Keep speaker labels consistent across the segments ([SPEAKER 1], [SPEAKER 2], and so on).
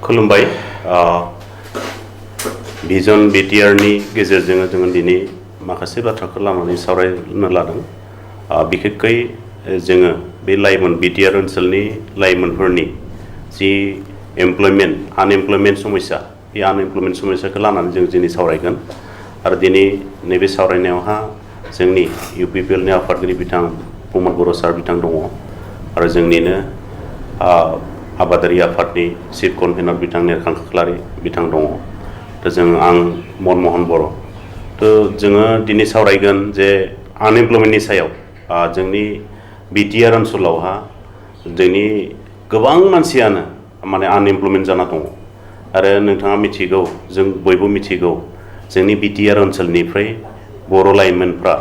[SPEAKER 1] खुलुमबाय भिजन बिटिआरनि गेजेरजों जों दिनै माखासे बाथ्राखौ लानानै सावरायनो लादों बिखेखयै जोङो बे लाइमोन बिटिआर ओनसोलनि लाइमोनफोरनि जि आनएमप्लयमेन्ट समस्या बे आनएमप्लयमेन्ट समस्याखौ लानानै जों दिनै सावरायगोन आरो दिनै नैबे सावरायनायावहा जोंनि इउपिपिएलनि आफादगिरि बिथां प्रमद बर' सार बिथां दङ आरो जोंनिनो आबादारि आफादनि चिफ कनभेनर बिथां नेरखां खाख्लारि बिथां दङ आं मनमोहन बर' जोङो दिनै सावरायगोन जे आनएमप्लयमेन्टनि सायाव जोंनि बिटिआर ओनसोलावहा जोंनि गोबां मानसियानो माने आनएमप्लयमेन्ट जाना दङ आरो नोंथाङा मिथिगौ जों बयबो मिथिगौ जोंनि बिटिआर ओनसोलनिफ्राय बर' लाइमोनफ्रा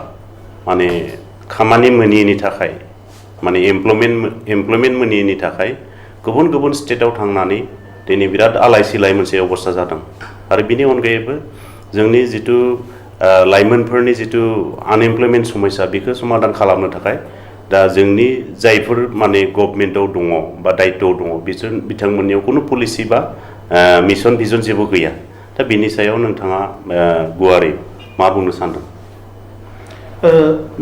[SPEAKER 1] माने खामानि मोनैनि थाखाय माने एमप्लयमेन्ट मोनैनि थाखाय गुबुन गुबुन स्टेटआव थांनानै दिनै बिराद आलाय सिलाय मोनसे अबस्था जादों आरो बिनि अनगायैबो जोंनि जिथु लाइमोनफोरनि जिथु आनएमप्लयमेन्ट समस्या बेखौ समाधान खालामनो थाखाय दा जोंनि जायफोर माने गभर्नमेन्टआव दङ बा दायित्वआव दङ बिसोर बिथांमोननियाव कोनो पलिसि बा मिशन भिजन जेबो गैया दा बिनि सायाव नोंथाङा गुवारै मा बुंनो सानदों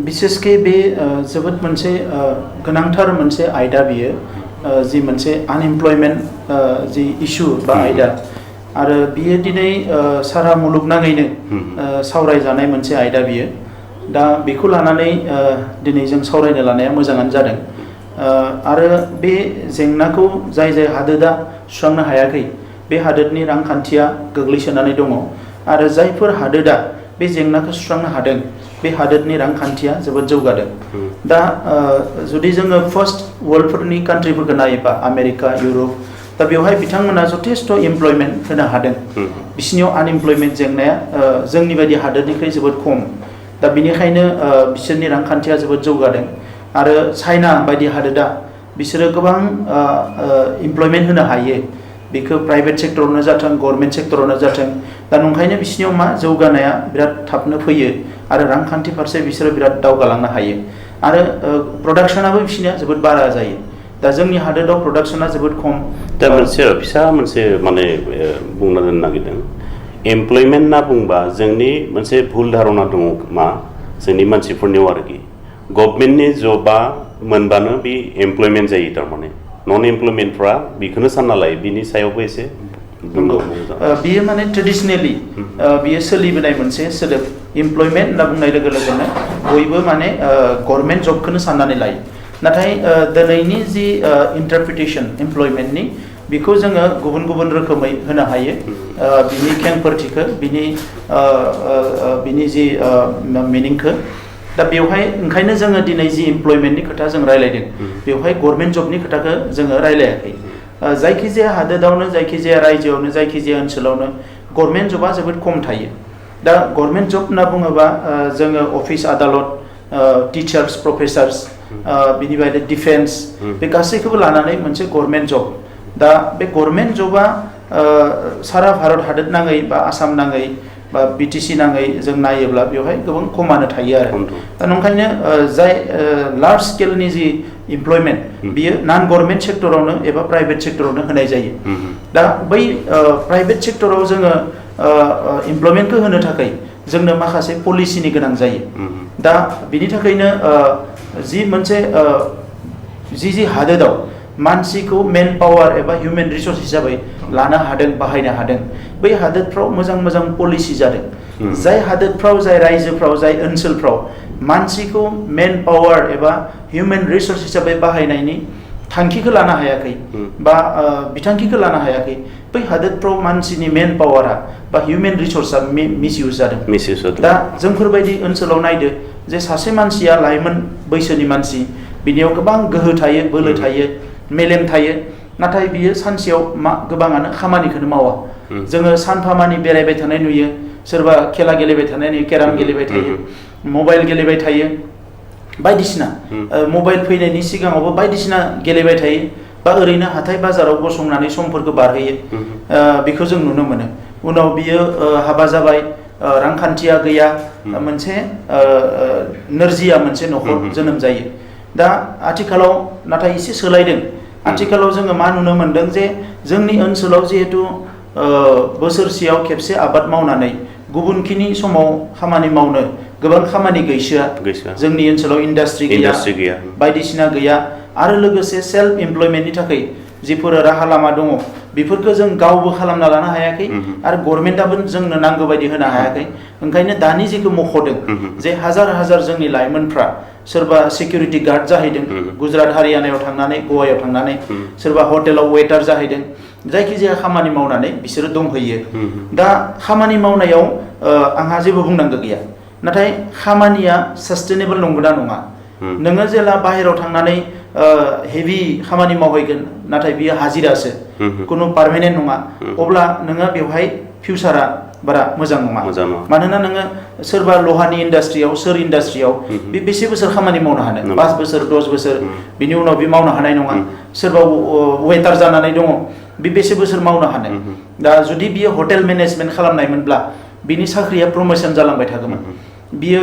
[SPEAKER 2] बिसेसके बे जोबोद मोनसे गोनांथार मोनसे आयदा बियो जि मोनसे आनएमप्लयमेन्ट जि इशु बा आयदा आरो बियो दिनै सारा मुलुगनाङैनो सावरायजानाय मोनसे आयदा बियो दा बेखौ लानानै दिनै जों सावरायनो लानाया मोजाङानो जादों आरो बे जेंनाखौ जाय हादोरा सुस्रांनो हायाखै बे हादोरनि रांखान्थिया गोग्लैसोनानै दङ आरो जायफोर हादोरा बे जेंनाखौ सुस्रांनो हादों बे हादोरनि रांखान्थिया जोबोद जौगादों दा जुदि जोङो फार्स्ट वर्ल्डफोरनि कान्ट्रिफोरखौ नायोबा आमेरिका इउरप दा बेवहाय बिथांमोना जथेस्थ' एमप्लयमेन्ट होनो हादों बिसोरनियाव आनएमप्लयमेन्ट जेंनाया जोंनि बायदि हादोरनिख्रुइ जोबोद खम दा बिनिखायनो बिसोरनि रांखान्थिया जोबोद जौगादों आरो चाइना बायदि हादोरा बिसोरो गोबां एमप्लयमेन्ट होनो हायो बेखौ प्राइभेट सेक्टरावनो जाथों गभर्नमेन्ट सेक्टरावनो जाथों दा नंखायनो बिसोरनियाव मा जौगानाया बिराद थाबनो फैयो आरो रांखान्थि फारसे बिसोरो बिराद दावगालांनो हायो आरो प्रडाक्शनाबो बिसोरनिया जोबोद बारा जायो दा जोंनि हादोराव प्रडाक्शना जोबोद खम
[SPEAKER 1] दा मोनसे माने बुंना दोननो नागिरदों एमप्लयमेन्ट होनना बुंबा जोंनि मोनसे भुल धारना दङ मा जोंनि मानसिफोरनियाव आरोखि गभर्नमेन्टनि जबा मोनबानो बे एमप्लयमेन्ट जायो थारमाने नन एमप्लयमेन्टफ्रा बेखौनो सानना लायो बिनि सायावबो एसे
[SPEAKER 2] बियो माने ट्रेडिसनेलि बियो सोलिबोनाय मोनसे सोदोब एमप्लयमेन्ट होनना बुंनाय लोगो लोगोनो बयबो माने गभर्नमेन्ट जबखौनो साननानै लायो नाथाय दिनैनि जि इन्टारप्रिटेसन एमप्लयमेन्टनि बेखौ जोङो गुबुन गुबुन रोखोमै होनो हायो बिनि खेंफोरथिखौ बिनि जि मिनिंखौ दा बेवहाय ओंखायनो जोङो दिनै जि एमप्लयमेन्टनि खोथा जों रायलायदों बेवहाय गभर्नमेन्ट जबनि खोथाखौ जोङो रायलायाखै जायखिजाया हादोरावनो जायखिजाया रायजोआवनो जायखिजाया ओनसोलावनो गभर्नमेन्ट जबा जोबोद खम थायो दा गभर्नमेन्ट जब होनना बुङोबा जोङो अफिस आदालत टिचार्स प्रफेसार्स बिनि बायदि डिफेन्स बे गासैखौबो लानानै मोनसे गभर्नमेन्ट जब दा बे गभर्नमेन्ट जबा सारा भारत हादोर नाङै बा आसाम नाङै बा बिटिसि नाङै जों नायोब्ला बेवहाय गोबां खमानो थायो आरो दा नंखायनो जाय लार्ज स्केलनि जि एमप्लयमेन्ट बियो नन गभर्नमेन्ट सेक्टरावनो एबा प्राइभेट सेक्टरावनो होनाय जायो दा बै प्राइभेट सेक्टराव जोङो एमप्लयमेन्टखौ होनो थाखाय जोंनो माखासे पलिसिनि गोनां जायो दा बिनि थाखायनो जि मोनसे जि हादोराव मानसिखौ मेन पावार एबा हिउमेन रिसर्स हिसाबै लानो हादों बाहायनो हादों बै हादोरफ्राव मोजां पलिसि जादों जाय हादोरफ्राव जाय रायजोफ्राव जाय ओनसोलफ्राव मानसिखौ मेन पावार एबा हिउमेन रिसर्स हिसाबै बाहायनायनि थांखिखौ लानो हायाखै बा बिथांखिखौ लानो हायाखै बै हादोरफ्राव मानसिनि मेन पावारा बा हिउमेन रिसर्सआ मिसइउज जादों दा जोंफोरबायदि ओनसोलाव नायदो जे सासे मानसिया लाइमोन बैसोनि मानसि बिनियाव गोबां गोहो थायो बोलो थायो मेलेम थायो नाथाय बियो सानसेयाव गोबाङानो खामानिखौनो मावा जोङो सानफामानि बेरायबाय थानाय नुयो सोरबा खेला गेलेबाय थानाय नुयो केराम गेलेबाय थायो मबाइल गेलेबाय थायो बायदिसिना मबाइल फैनायनि सिगाङावबो बायदिसिना गेलेबाय थायो बा ओरैनो हाथाय बाजाराव गसंनानै समफोरखौ बारहोयो बेखौ जों नुनो मोनो उनाव बियो हाबा जाबाय रांखान्थिया गैया मोनसे नोरजिया मोनसे न'खर जोनोम जायो दा आथिखालाव नाथाय एसे सोलायदों आथिखालाव जोङो मा नुनो मोनदों जे जोंनि ओनसोलाव जिहेतु बोसोरसेयाव खेबसे आबाद मावनानै गुबुनखिनि समाव खामानि मावनो गोबां खामानि गैसोआ जोंनि ओनसोलाव इन्डास्ट्रि गैया बायदिसिना गैया आरो लोगोसे सेल्फ एमप्लयमेन्टनि थाखाय जिफोर राहा लामा दङ बेफोरखौ जों गावबो खालामना लानो हायाखै आरो गभर्नमेन्टआबो जोंनो नांगौ बायदि होनो हायाखै ओंखायनो दानि जिखौ मख'दों जे हाजार हाजार जोंनि लाइमोनफ्रा सोरबा सिकिउरिटि गार्ड जाहैदों गुजरात हारियानायाव थांनानै गवायाव थांनानै सोरबा हटेलाव वेटार जाहैदों जायखिजाया खामानि मावनानै बिसोरो दंहैयो दा खामानि मावनायाव आंहा जेबो बुंनांगौ गैया नाथाय खामानिया सास्टेनेबल नंगौना नङा नोङो जेला बाहेरायाव थांनानै हेभि खामानि मावहैगोन नाथाय बियो हाजिरासो कुनु पार्मानेन्ट नङा अब्ला नोङो बेवहाय फिउचारा बारा मोजां नङा मानोना नोङो सोरबा लहानि इन्डास्ट्रियाव सोर इन्डास्ट्रियाव बे बेसे बोसोर खामानि मावनो हानो 5 बोसोर 10 बोसोर बिनि उनाव बे मावनो हानाय नङा सोरबा वेटार जानानै दङ बे बेसे बोसोर मावनो हानो दा जुदि बियो हटेल मेनेजमेन्ट खालामनायमोनब्ला बिनि साख्रिया प्रमोशन जालांबाय थागौमोन बियो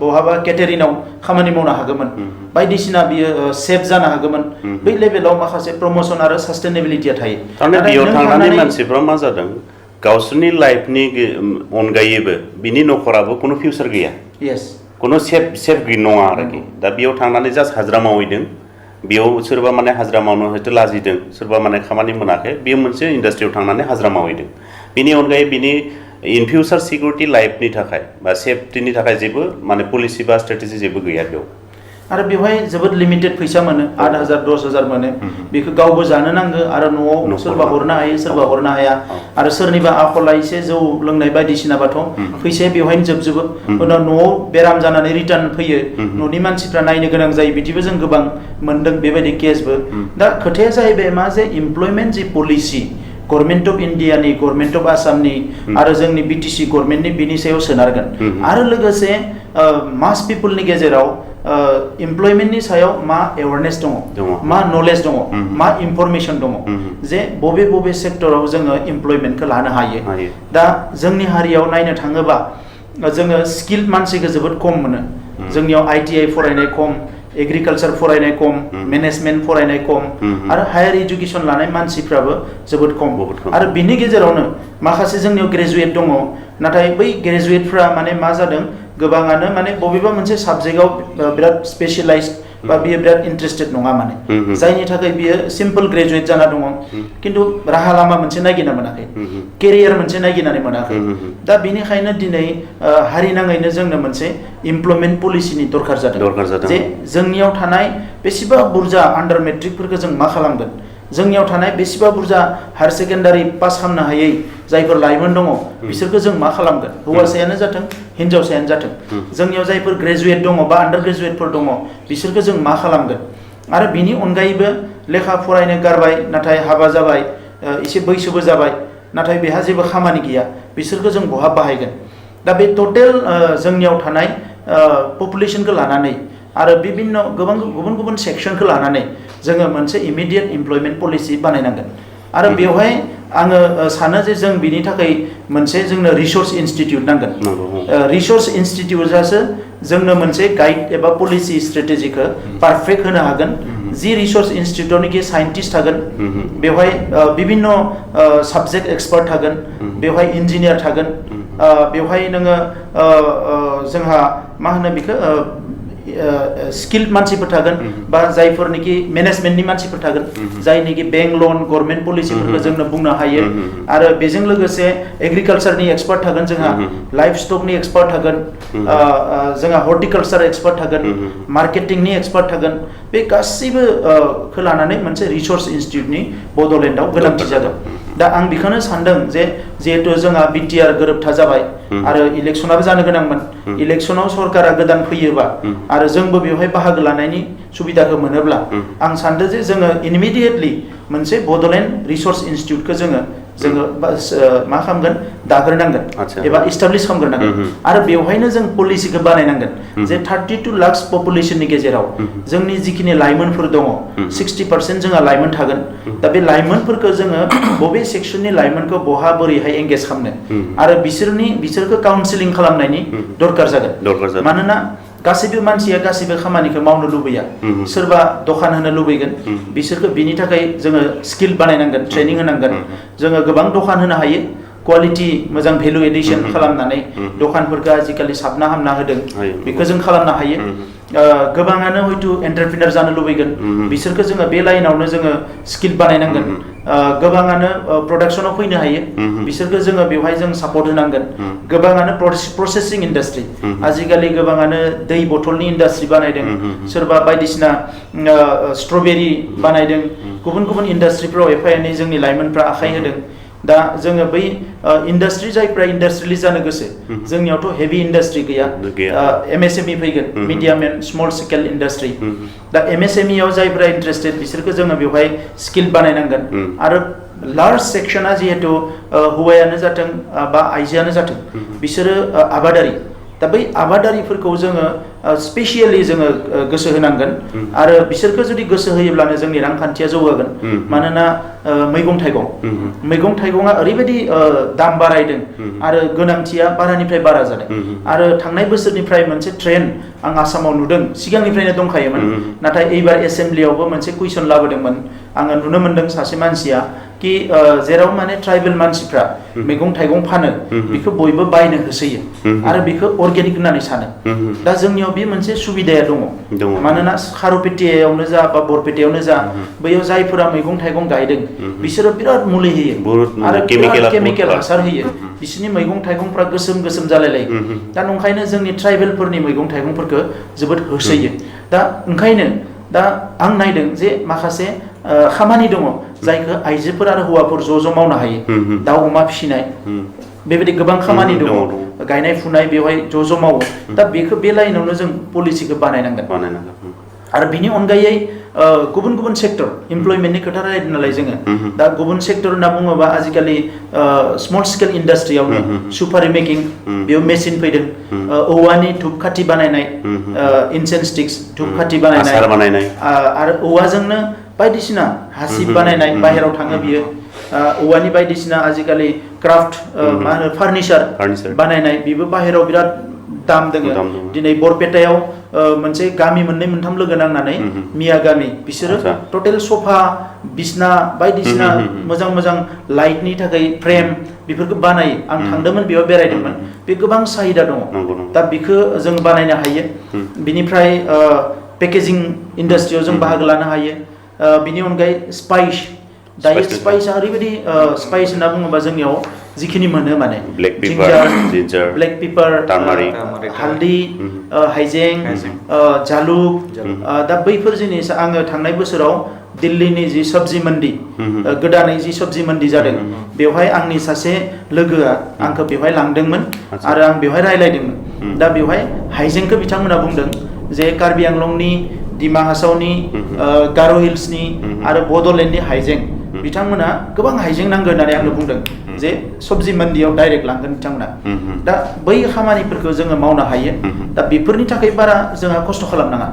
[SPEAKER 2] बहाबा केटारिनाव खामानि मावनो हागौमोन बायदिसिना बियो सेफ जानो हागौमोन बै लेभेलाव माखासे प्रमोशन आरो सास्टेनेबिलिटिया थायो
[SPEAKER 1] थारमाने बेयाव थांनानै मानसिफ्रा मा जादों गावसोरनि लाइफनि अनगायैबो बिनि नखराबो कोनो फिउचार गैया कोनो सेफ नङा आरोखि दा बेयाव थांनानै जास्ट हाजिरा मावहैदों बेयाव सोरबा माने हाजिरा मावनो हयथ' लाजिदों सोरबा माने खामानि मोनाखै बेयो मोनसे इन्डास्ट्रियाव थांनानै हाजिरा मावहैदों बिनि अनगायै बिनि इन फिउचार सिकिउरिटि लाइफनि थाखाय बा सेफटिनि थाखाय जेबो माने पलिसि बा स्ट्रेटेजि जेबो गैया बेयाव
[SPEAKER 2] आरो बेवहाय जोबोद लिमिटेड फैसा मोनो 8,000 10,000 मोनो बेखौ गावबो जानो नांगो आरो न'आव सोरबा हरनो हायो सोरबा हरनो हाया आरो सोरनिबा आखला एसे जौ लोंनाय बायदिसिनाबाथ' फैसाया बेवहायनो जोबजोबो उनाव न'आव बेराम जानानै रिटार्न फैयो न'नि मानसिफ्रा नायनो गोनां जायो बिदिबो जों गोबां मोनदों बेबायदि केसबो दा खोथाया जाहैबाय मा जे इमप्लयमेन्ट जि पलिसि गभर्नमेन्ट अफ इन्डियानि गभर्नमेन्ट अफ आसामनि आरो जोंनि बिटिसि गभर्नमेन्टनि बिनि सायाव सोनारगोन आरो लोगोसे मास पिपलनि गेजेराव इमप्लयमेन्टनि सायाव मा एवारनेस दङ मा नलेज दङ मा इनफरमेशन दङ जे बबे बबे सेक्टराव जोङो इमप्लयमेन्टखौ लानो हायो दा जोंनि हारियाव नायनो थाङोबा जोङो स्किल्ड मानसिखौ जोबोद खम मोनो जोंनियाव ITI फरायनाय खम एग्रिकालचार फरायनाय खम मेनेजमेन्ट फरायनाय खम आरो हायार इडुकेसन लानाय मानसिफ्राबो जोबोद खम आरो बिनि गेजेरावनो माखासे जोंनियाव ग्रेजुवेट दङ नाथाय बै ग्रेजुवेटफ्रा माने मा जादों गोबाङानो माने बबेबा मोनसे साबजेक्टआव बिराद स्पेशलाइज्ड बा बियो बिराद इन्टारेस्टेड नङा माने जायनि थाखाय बियो सिम्पल ग्रेजुवेट जाना दङ खिन्थु राहा लामा मोनसे नागिरना मोनाखै केरियार मोनसे नागिरनानै मोनाखै दा बेनिखायनो दिनै हारिनाङैनो जोंनो मोनसे इमप्लयमेन्ट पलिसिनि दरकार जादों जे जोंनियाव थानाय बेसेबा बुरजा आन्डार मेट्रिकफोरखौ जों मा खालामगोन जोंनियाव थानाय बेसेबा बुरजा हायार सेकेन्डारि पास खालामनो हायै जायफोर लाइमोन दङ बिसोरखौ जों मा खालामगोन हौवासायानो जाथों हिनजावसायानो जाथों जोंनियाव जायफोर ग्रेजुवेट दङ बा आन्डार ग्रेजुवेटफोर दङ बिसोरखौ जों मा खालामगोन आरो बिनि अनगायैबो लेखा फरायनो गारबाय नाथाय हाबा जाबाय एसे बैसोबो जाबाय नाथाय बेहा जेबो खामानि गैया बिसोरखौ जों बहा बाहायगोन दा बे टटेल जोंनियाव थानाय पपुलेसनखौ लानानै आरो बिभिन्न गोबां गुबुन गुबुन सेक्सनखौ लानानै जोङो मोनसे इमिडियेट इमप्लयमेन्ट पलिसि बानायनांगोन आरो बेवहाय आङो सानो जे जों बिनि थाखाय मोनसे जोंनो रिसोर्स इनस्टिट्यूट नांगोन रिसोर्स इनस्टिट्यूटआसो जोंनो मोनसे गाइड एबा पलिसि स्ट्रेटेजिखौ पारफेक्ट होनो हागोन जि रिसोर्स इनस्टिट्यूटआवनोखि साइन्टिस्ट थागोन बेवहाय बिभिन्न साबजेक्ट एक्सपार्ट थागोन बेवहाय इन्जिनियार थागोन बेवहाय नोङो जोंहा मा होनो बेखौ स्किल्ड मानसिफोर थागोन बा जायफोरनिखि मेनेजमेन्टनि मानसिफोर थागोन जायनिखि बेंक लन गभर्नमेन्ट पलिसिफोरखौ जोंनो बुंनो हायो आरो बेजों लोगोसे एग्रिकालचारनि एक्सपार्ट थागोन जोंहा लाइफ स्टकनि एक्सपार्ट थागोन जोंहा हर्टिकालचार एक्सपार्ट थागोन मार्केटिंनि एक्सपार्ट थागोन बे गासैबो लानानै मोनसे रिसोर्स इनस्टिट्यूटनि बड'लेण्डआव गोनांथि जादों दा आं बेखौनो सानदों जे जिहेतु जोंहा बिटिआर गोरोबथा जाबाय आरो इलेक्सनाबो जानो गोनांमोन इलेक्सनाव सरकारा गोदान फैयोबा आरो जोंबो बेवहाय बाहागो लानायनि सुबिदाखौ मोनोब्ला आं सानदों जे जोङो इमिडियेटलि मोनसे बड'लेण्ड रिसोर्स इनस्टिट्यूटखौ जोङो मा खालामगोन दाग्रोनांगोन एबा इस्टाब्लिश खालामग्रोनांगोन आरो बेवहायनो जों पलिसिखौ बानायनांगोन जे 32 लाख पपुलेसननि गेजेराव जोंनि जिखिनि लाइमोनफोर दङ 60% जोंहा लाइमोन थागोन दा बे लाइमोनफोरखौ जोङो बबे सेक्सननि लाइमोनखौ बहा बोरैहाय एंगेज खालामनो आरो बिसोरखौ काउन्सिलिं खालामनायनि दरकार जागोन मानोना गासैबो मानसिया गासैबो खामानिखौ मावनो लुबैया सोरबा दखान होनो लुबैगोन बिसोरखौ बिनि थाखाय जोङो स्किल बानायनांगोन ट्रेनिं होनांगोन जोङो गोबां दखान होनो हायो क्वालिटी मोजां भेलु एडिशन खालामनानै दखानफोरखौ आजिखालि साबना हामना होदों बेखौ जों खालामनो हायो गोबाङानो हयतो एन्टारप्रिनार जानो लुबैगोन बिसोरखौ जोङो बे लाइनावनो जोङो स्किल बानायनांगोन गोबाङानो प्रडाक्शनाव फैनो हायो बिसोरखौ जोङो बेवहाय जों सापर्ट होनांगोन गोबाङानो प्रसेसिं इन्डास्ट्रि आजिखालि गोबाङानो दै बथलनि इन्डास्ट्रि बानायदों सोरबा बायदिसिना स्ट्रबेरी बानायदों गुबुन गुबुन इन्डास्ट्रिफ्राव एफा एनै जोंनि लाइमोनफ्रा आखाइ होदों दा जोङो बै इन्डास्ट्रि जायफ्रा इन्डास्ट्रियलिस्ट जानो गोसो जोंनियावथ' हेभि इन्डास्ट्रि गैया MSME फैगोन medium and small scale industry दा MSME आव जायफ्रा इन्टारेस्टेड बिसोरखौ जोङो बेवहाय स्किल बानायनांगोन आरो लार्ज सेक्सना जिहेतु हौवायानो जाथों बा आइजोआनो जाथों बिसोरो आबादारि दा बै आबादारिफोरखौ जोङो स्पेसियेलि जोङो गोसो होनांगोन आरो बिसोरखौ जुदि गोसो होयोब्लानो जोंनि रांखान्थिया जौगागोन मानोना मैगं थाइगङा ओरैबायदि दाम बारायदों आरो गोनांथिया बारानिफ्राय बारा जादों आरो थांनाय बोसोरनिफ्राय मोनसे ट्रेन्ड आं आसामाव नुदों सिगांनिफ्रायनो दंखायोमोन नाथाय एबार एसेम्ब्लियावबो मोनसे कुइसन लाबोदोंमोन आङो नुनो मोनदों सासे मानसिया कि जेराव माने ट्राइबेल मानसिफ्रा मैगं थाइगं फानो बेखौ बयबो बायनो होसोयो आरो बेखौ अर्गेनिक होननानै सानो दा जोंनियाव बे मोनसे सुबिदाया दङ मानोना खारुपेटियावनो जा बा बरपेटायावनो जा बैयाव जायफोरा मैगं थाइगं गायदों बिसोरो बिराद मुलि होयो आरो केमिकेल हासार होयो बिसोरनि मैगं थाइगंफ्रा गोसोम गोसोम जालायलायो दा नंखायनो जोंनि ट्राइबेलफोरनि मैगं थाइगंफोरखौ जोबोद होसोयो दा ओंखायनो दा आं नायदों जे माखासे खामानि दङ जायखौ आइजोफोर आरो हौवाफोर ज' मावनो हायो दाउ अमा फिसिनाय बेबायदि गोबां खामानि दङ गायनाय फुनाय बेवहाय ज' मावो दा बेखौ बे लाइनावनो जों पलिसिखौ बानायनांगोन आरो बिनि अनगायै गुबुन गुबुन सेक्टर इमप्लयमेन्टनि खोथा रायलायदों नालाय जोङो दा गुबुन सेक्टर होनना बुङोबा आजिखालि स्मल स्केल इन्डास्ट्रियावनो सुपारि मेकिं बेयाव मेसिन फैदों औवानि धुपखाथि बानायनाय इनसेन्स स्टिक्स धुपखाथि बानायनाय आरो औवाजोंनो बायदिसिना हासिब बानायनाय बाहेराव थाङो बियो औवानि बायदिसिना आजिखालि क्राफ्ट मा होनो फार्निचार बानायनाय बेबो बाहेराव बिराद दाम दङ दिनै बरपेटायाव मोनसे गामि मोननै मोनथाम लोगो नांनानै मिया गामि बिसोरो टटेल सफा बिसना बायदिसिना मोजां मोजां लाइटनि थाखाय फ्रेम बेफोरखौ बानायो आं थांदोंमोन बेयाव बेरायदोंमोन बे गोबां साहिदा दङ दा बेखौ जों बानायनो हायो बिनिफ्राय पेकेजिं इन्डास्ट्रियाव जों बाहागो लानो हायो बिनि अनगायै स्पाइस दायो स्पाइसआ ओरैबायदि स्पाइस होनना बुङोबा जोंनियाव जिखिनि मोनो माने
[SPEAKER 1] ब्लेक पेपार
[SPEAKER 2] हालदै हाइजें जालुक दा बैफोर जिनिस आङो थांनाय बोसोराव दिल्लीनि जि सब्जि मन्डि गोदानै जि सब्जि मन्डि जादों बेवहाय आंनि सासे लोगोआ आंखौ बेवहाय लांदोंमोन आरो आं बेवहाय रायलायदोंमोन दा बेवहाय हाइजेंखौ बिथांमोना बुंदों जे कार्बि आंलंनि डिमा हासावनि गार' हिल्सनि आरो बड'लेण्डनि हाइजें बिथांमोना गोबां हाइजें नांगौ होननानै आंनो बुंदों जे सब्जि मन्डियाव डाइरेक्ट लांगोन बिथांमोना दा बै खामानिफोरखौ जोङो मावनो हायो दा बेफोरनि थाखाय बारा जोंहा खस्थ' खालामनाङा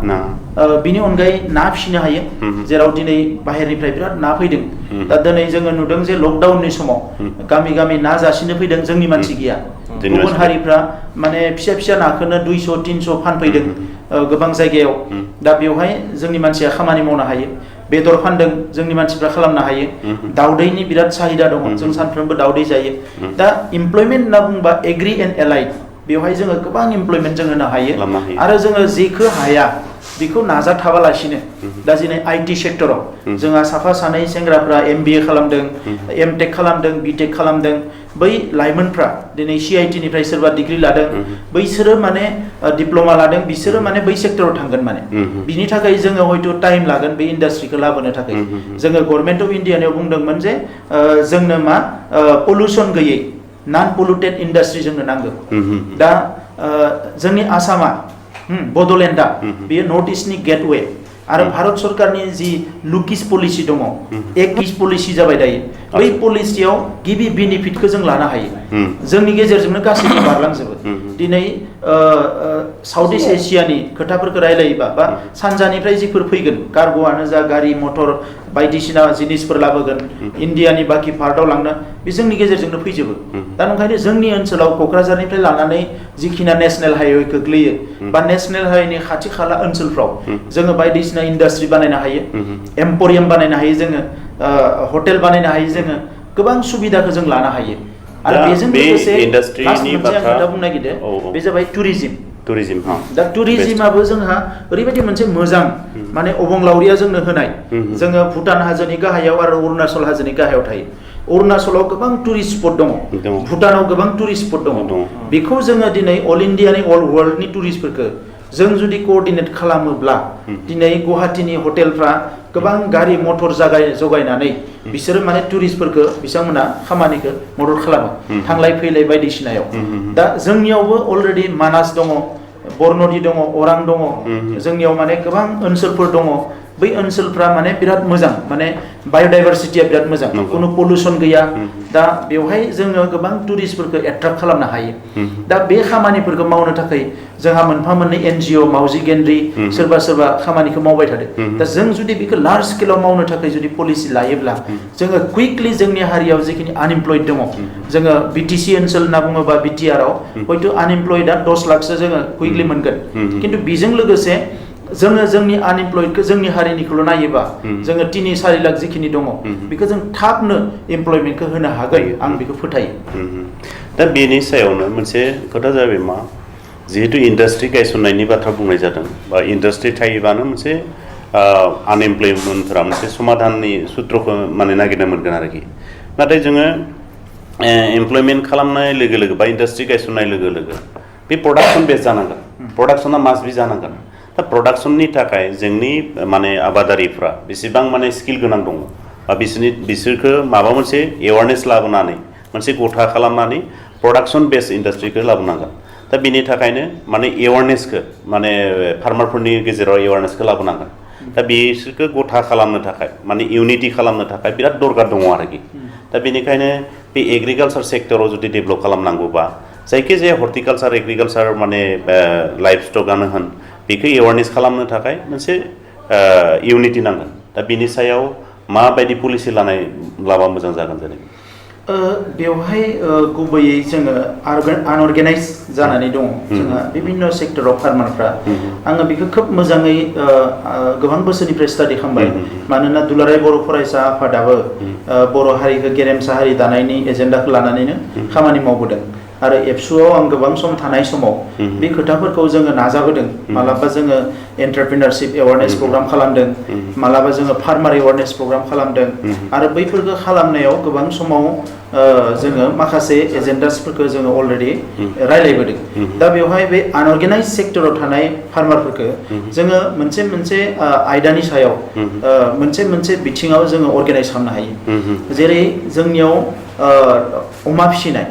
[SPEAKER 2] बिनि अनगायै ना फिसिनो हायो जेराव दिनै बाहेरनिफ्राय बिराद ना फैदों दा दिनै जोङो नुदों जे लकडाउननि समाव गामि गामि ना जासिनो फैदों जोंनि मानसि गैया गुबुन हारिफ्रा माने फिसा फिसा नाखौनो 200-300 फानफैदों गोबां जायगायाव दा बेवहाय जोंनि मानसिया खामानि मावनो हायो बेदर फानदों जोंनि मानसिफ्रा खालामनो हायो दाउदैनि बिराद साहिदा दङ जों सानफ्रोमबो दाउदै जायो दा इमप्लयमेन्ट होनना बुङोबा एग्रि एन्ड एलाइड बेवहाय जोङो गोबां इमप्लयमेन्ट जों होनो हायो आरो जोङो जेखौ हाया बेखौ नाजाथाबालासिनो दा दिनै IT सेक्टराव जोंहा साफा सानै सेंग्राफ्रा MBA खालामदों MTech खालामदों BTech खालामदों बै लाइमोनफ्रा दिनै CIT निफ्राय सोरबा डिग्री लादों बैसोरो माने डिप्ल'मा लादों बिसोरो माने बै सेक्टराव थांगोन माने बिनि थाखाय जोङो हयतो टाइम लागोन बे इन्डास्ट्रिखौ लाबोनो थाखाय जोङो गभर्नमेन्ट अफ इन्डियानियाव बुंदोंमोन जे जोंनो मा पलिउसन गैयै नन पलिउटेड इन्डास्ट्रि जोंनो नांगौ दा जोंनि आसामा बड'लेण्डआ बेयो नर्थ इस्टनि गेटवे आरो भारत सरकारनि जि लुकिस पलिसि दङ एक इस्ट पलिसि जाबाय दायो बै पलिसियाव गिबि बेनिफिटखौ जों लानो हायो जोंनि गेजेरजोंनो गासैबो बारलांजोबो दिनै साउथ इस्ट एसियानि खोथाफोरखौ रायलायोबा बा सानजानिफ्राय जिफोर फैगोन कार्ग'आनो जा गारि मटर बायदिसिना जिनिसफोर लाबोगोन इन्डियानि बाखि पार्टआव लांनो बे जोंनि गेजेरजोंनो फैजोबो दा ओंखायनो जोंनि ओनसोलाव क'क्राझारनिफ्राय लानानै जिखिना नेशनेल हाइवे गोग्लैयो बा नेशनेल हाइवेनि खाथि खाला ओनसोलफ्राव जोङो बायदिसिना इन्डास्ट्रि बानायनो हायो एम्प'रियाम बानायनो हायो जोङो हटेल बानायनो हायो जोङो गोबां सुबिदाखौ जों लानो हायो आरो बेजों लोगोसे लास्ट मोनसे आं खोथा बुंनो नागिरदों बे जाबाय टुरिजिम दा टुरिजिमाबो जोंहा ओरैबायदि मोनसे मोजां माने अबंलावरिया जोंनो होनाय जोङो भुटान हाजोनि गाहायाव आरो अरुणाचल हाजोनि गाहायाव थायो अरुणाचलाव गोबां टुरिस्ट स्पट दङ भुटानाव गोबां टुरिस्ट स्पट दङ बेखौ जोङो दिनै अल इन्डियानि अल वर्ल्डनि टुरिस्टफोरखौ जों जुदि क'अर्डिनेट खालामोब्ला दिनै गुवाहाटीनि हटेलफ्रा गोबां गारि मटर जगायनानै बिसोरो माने टुरिस्टफोरखौ बिथांमोना खामानिखौ मदद खालामो थांलाय फैलाय बायदिसिनायाव दा जोंनियावबो अलरेडि मानास दङ बरनदि दङ अरां दङ जोंनियाव माने गोबां ओनसोलफोर दङ बै ओनसोलफ्रा माने बिराद मोजां माने बाय'डाइभारसिटिया बिराद मोजां कुनु पल्युसन गैया दा बेवहाय जोङो गोबां टुरिस्टफोरखौ एट्राक्ट खालामनो हायो दा बे खामानिफोरखौ मावनो थाखाय जोंहा मोनफा मोननै एनजिअ मावजि गेन्द्रि सोरबा खामानिखौ मावबाय थादों दा जों जुदि बेखौ लार्ज स्केलाव मावनो थाखाय जुदि पलिसि लायोब्ला जोङो कुइकलि जोंनि हारियाव जिखिनि आनइमप्लयड दङ जोङो बिटिसि ओनसोल होनना बुङोबा बिटिआरआव हयथ' आनइमप्लयडआ 10 लाखसो जोङो कुइकलि मोनगोन खिन्थु बेजों लोगोसे जोङो जोंनि आनइमप्लयडखौ जोंनि हारिनिखौल' नायोबा जोङो 3-4 लाख जिखिनि दङ बेखौ जों थाबनो एमप्लयमेन्टखौ होनो हागोन आं बेखौ फोथायो
[SPEAKER 1] दा बेनि सायावनो मोनसे खोथा जाबाय मा जिहेतु इन्डास्ट्रि गायसननायनि बाथ्रा बुंनाय जादों बा इन्डास्ट्रि थायोबानो मोनसे आनएमप्लयमेन्टफोरा मोनसे समाधाननि सुत्रखौ माने नागिरना मोनगोन आरोखि नाथाय जोङो एमप्लयमेन्ट खालामनाय लोगो लोगो बा इन्डास्ट्रि गायसननाय लोगो लोगो बे प्रडाक्सन बेस जानांगोन प्रडाक्सना मास्ट बि जानांगोन दा प्रडाक्सननि थाखाय जोंनि माने आबादारिफ्रा बेसेबां माने स्किल गोनां दङ बा बिसोरखौ माबा मोनसे एवारनेस लाबोनानै मोनसे गथा खालामनानै प्रडाक्सन बेस इन्डास्ट्रिखौ लाबोनांगोन दा बेनि थाखायनो माने एवारनेसखौ माने फार्मारफोरनि गेजेराव एवारनेसखौ लाबोनांगोन दा बिसोरखौ गथा खालामनो थाखाय माने इउनिटि खालामनो थाखाय बिराद दरकार दङ आरोखि दा बेनिखायनो बे एग्रिकालसार सेक्टराव जुदि डेभेलप खालामनांगौबा जायखिजाया हर्टिकालसार एग्रिकालसार माने लाइफ स्टकआनो होन बेखौ एवारनेस खालामनो थाखाय मोनसे इउनिटि नांगोन दा बिनि सायाव माबायदि पलिसि लाबा मोजां जागोन जेनेबा
[SPEAKER 2] बेवहाय गुबैयै जोङो आनअर्गेनाइज जानानै दङ जोंहा बिभिन्न सेक्टराव फार्मारफ्रा आङो बेखौ खोब मोजाङै गोबां बोसोरनिफ्राय स्टाडि खालामबाय मानोना दुलाराय बर' फरायसा आफादाबो बर' हारिखौ गेरेमसा हारि दानायनि एजेन्डाखौ लानानैनो खामानि मावबोदों आरो एबसुआव आं गोबां सम थानाय समाव बे खोथाफोरखौ जोङो नाजाबोदों मालाबा जोङो एन्टारप्रिनारशिप एवारनेस प्रग्राम खालामदों मालाबा जोङो फार्मार एवारनेस प्रग्राम खालामदों आरो बैफोरखौ खालामनायाव गोबां समाव जोङो माखासे एजेन्डासफोरखौ जोङो अलरेडि रायलायबोदों दा बेवहाय बे आनअर्गेनाइज सेक्टराव थानाय फार्मारफोरखौ जोङो मोनसे आयदानि सायाव मोनसे बिथिङाव जोङो अर्गेनाइज खालामनो हायो जेरै जोंनियाव अमा फिसिनाय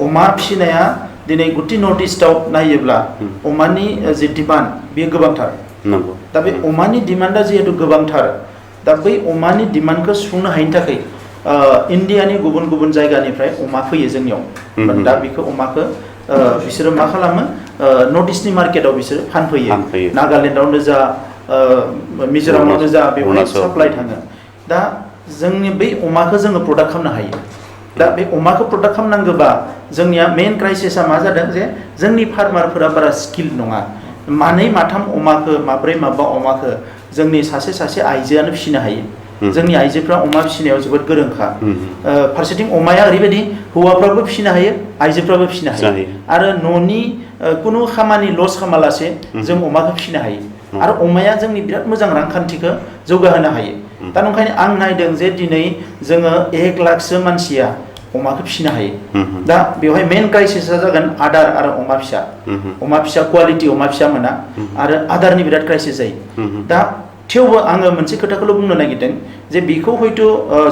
[SPEAKER 2] अमा फिसिनाया दिनै गुटि नर्थ इस्टआव नायोब्ला अमानि जि डिमान्ड बेयो गोबांथार दा बे अमानि डिमान्डा जिहेतु गोबांथार दा बै अमानि डिमान्डखौ सुफुंनो हायिनि थाखाय इन्डियानि गुबुन जायगानिफ्राय अमा फैयो जोंनियाव दा बेखौ अमाखौ बिसोरो मा खालामो नर्थ इस्टनि मार्केटाव बिसोरो फानफैयो नागालेण्डआवनो जा मिज'रामावनो जा बेवहाय साप्लाइ थाङो दा जोंनि बै अमाखौ जोङो प्रडाक्ट खालामनो हायो दा बे अमाखौ प्रडाक्ट खालामनांगौबा जोंनिया मेन क्राइसिसआ मा जादों जे जोंनि फार्मारफोरा बारा स्किल नङा मानै माथाम अमाखौ माब्रै माबा अमाखौ जोंनि सासे आइजोआनो फिसिनो हायो जोंनि आइजोफ्रा अमा फिसिनायाव जोबोद गोरोंखा फारसेथिं अमाया ओरैबायदि हौवाफ्राबो फिसिनो हायो आइजोफ्राबो फिसिनो हायो आरो न'नि कुनु खामानि लस खालामालासे जों अमाखौ फिसिनो हायो आरो अमाया जोंनि बिराद मोजां रांखान्थिखौ जौगाहोनो हायो दा ओंखायनो आं नायदों जे दिनै जोङो 1 लाखसो मानसिया अमाखौ फिसिनो हायो दा बेवहाय मेन क्राइसिसआ जागोन आदार आरो अमा फिसा क्वालिटि अमा फिसा मोना आरो आदारनि बिराद क्राइसिस जायो दा थेवबो आङो मोनसे खोथाखौल' बुंनो नागिरदों जे बेखौ हयथ'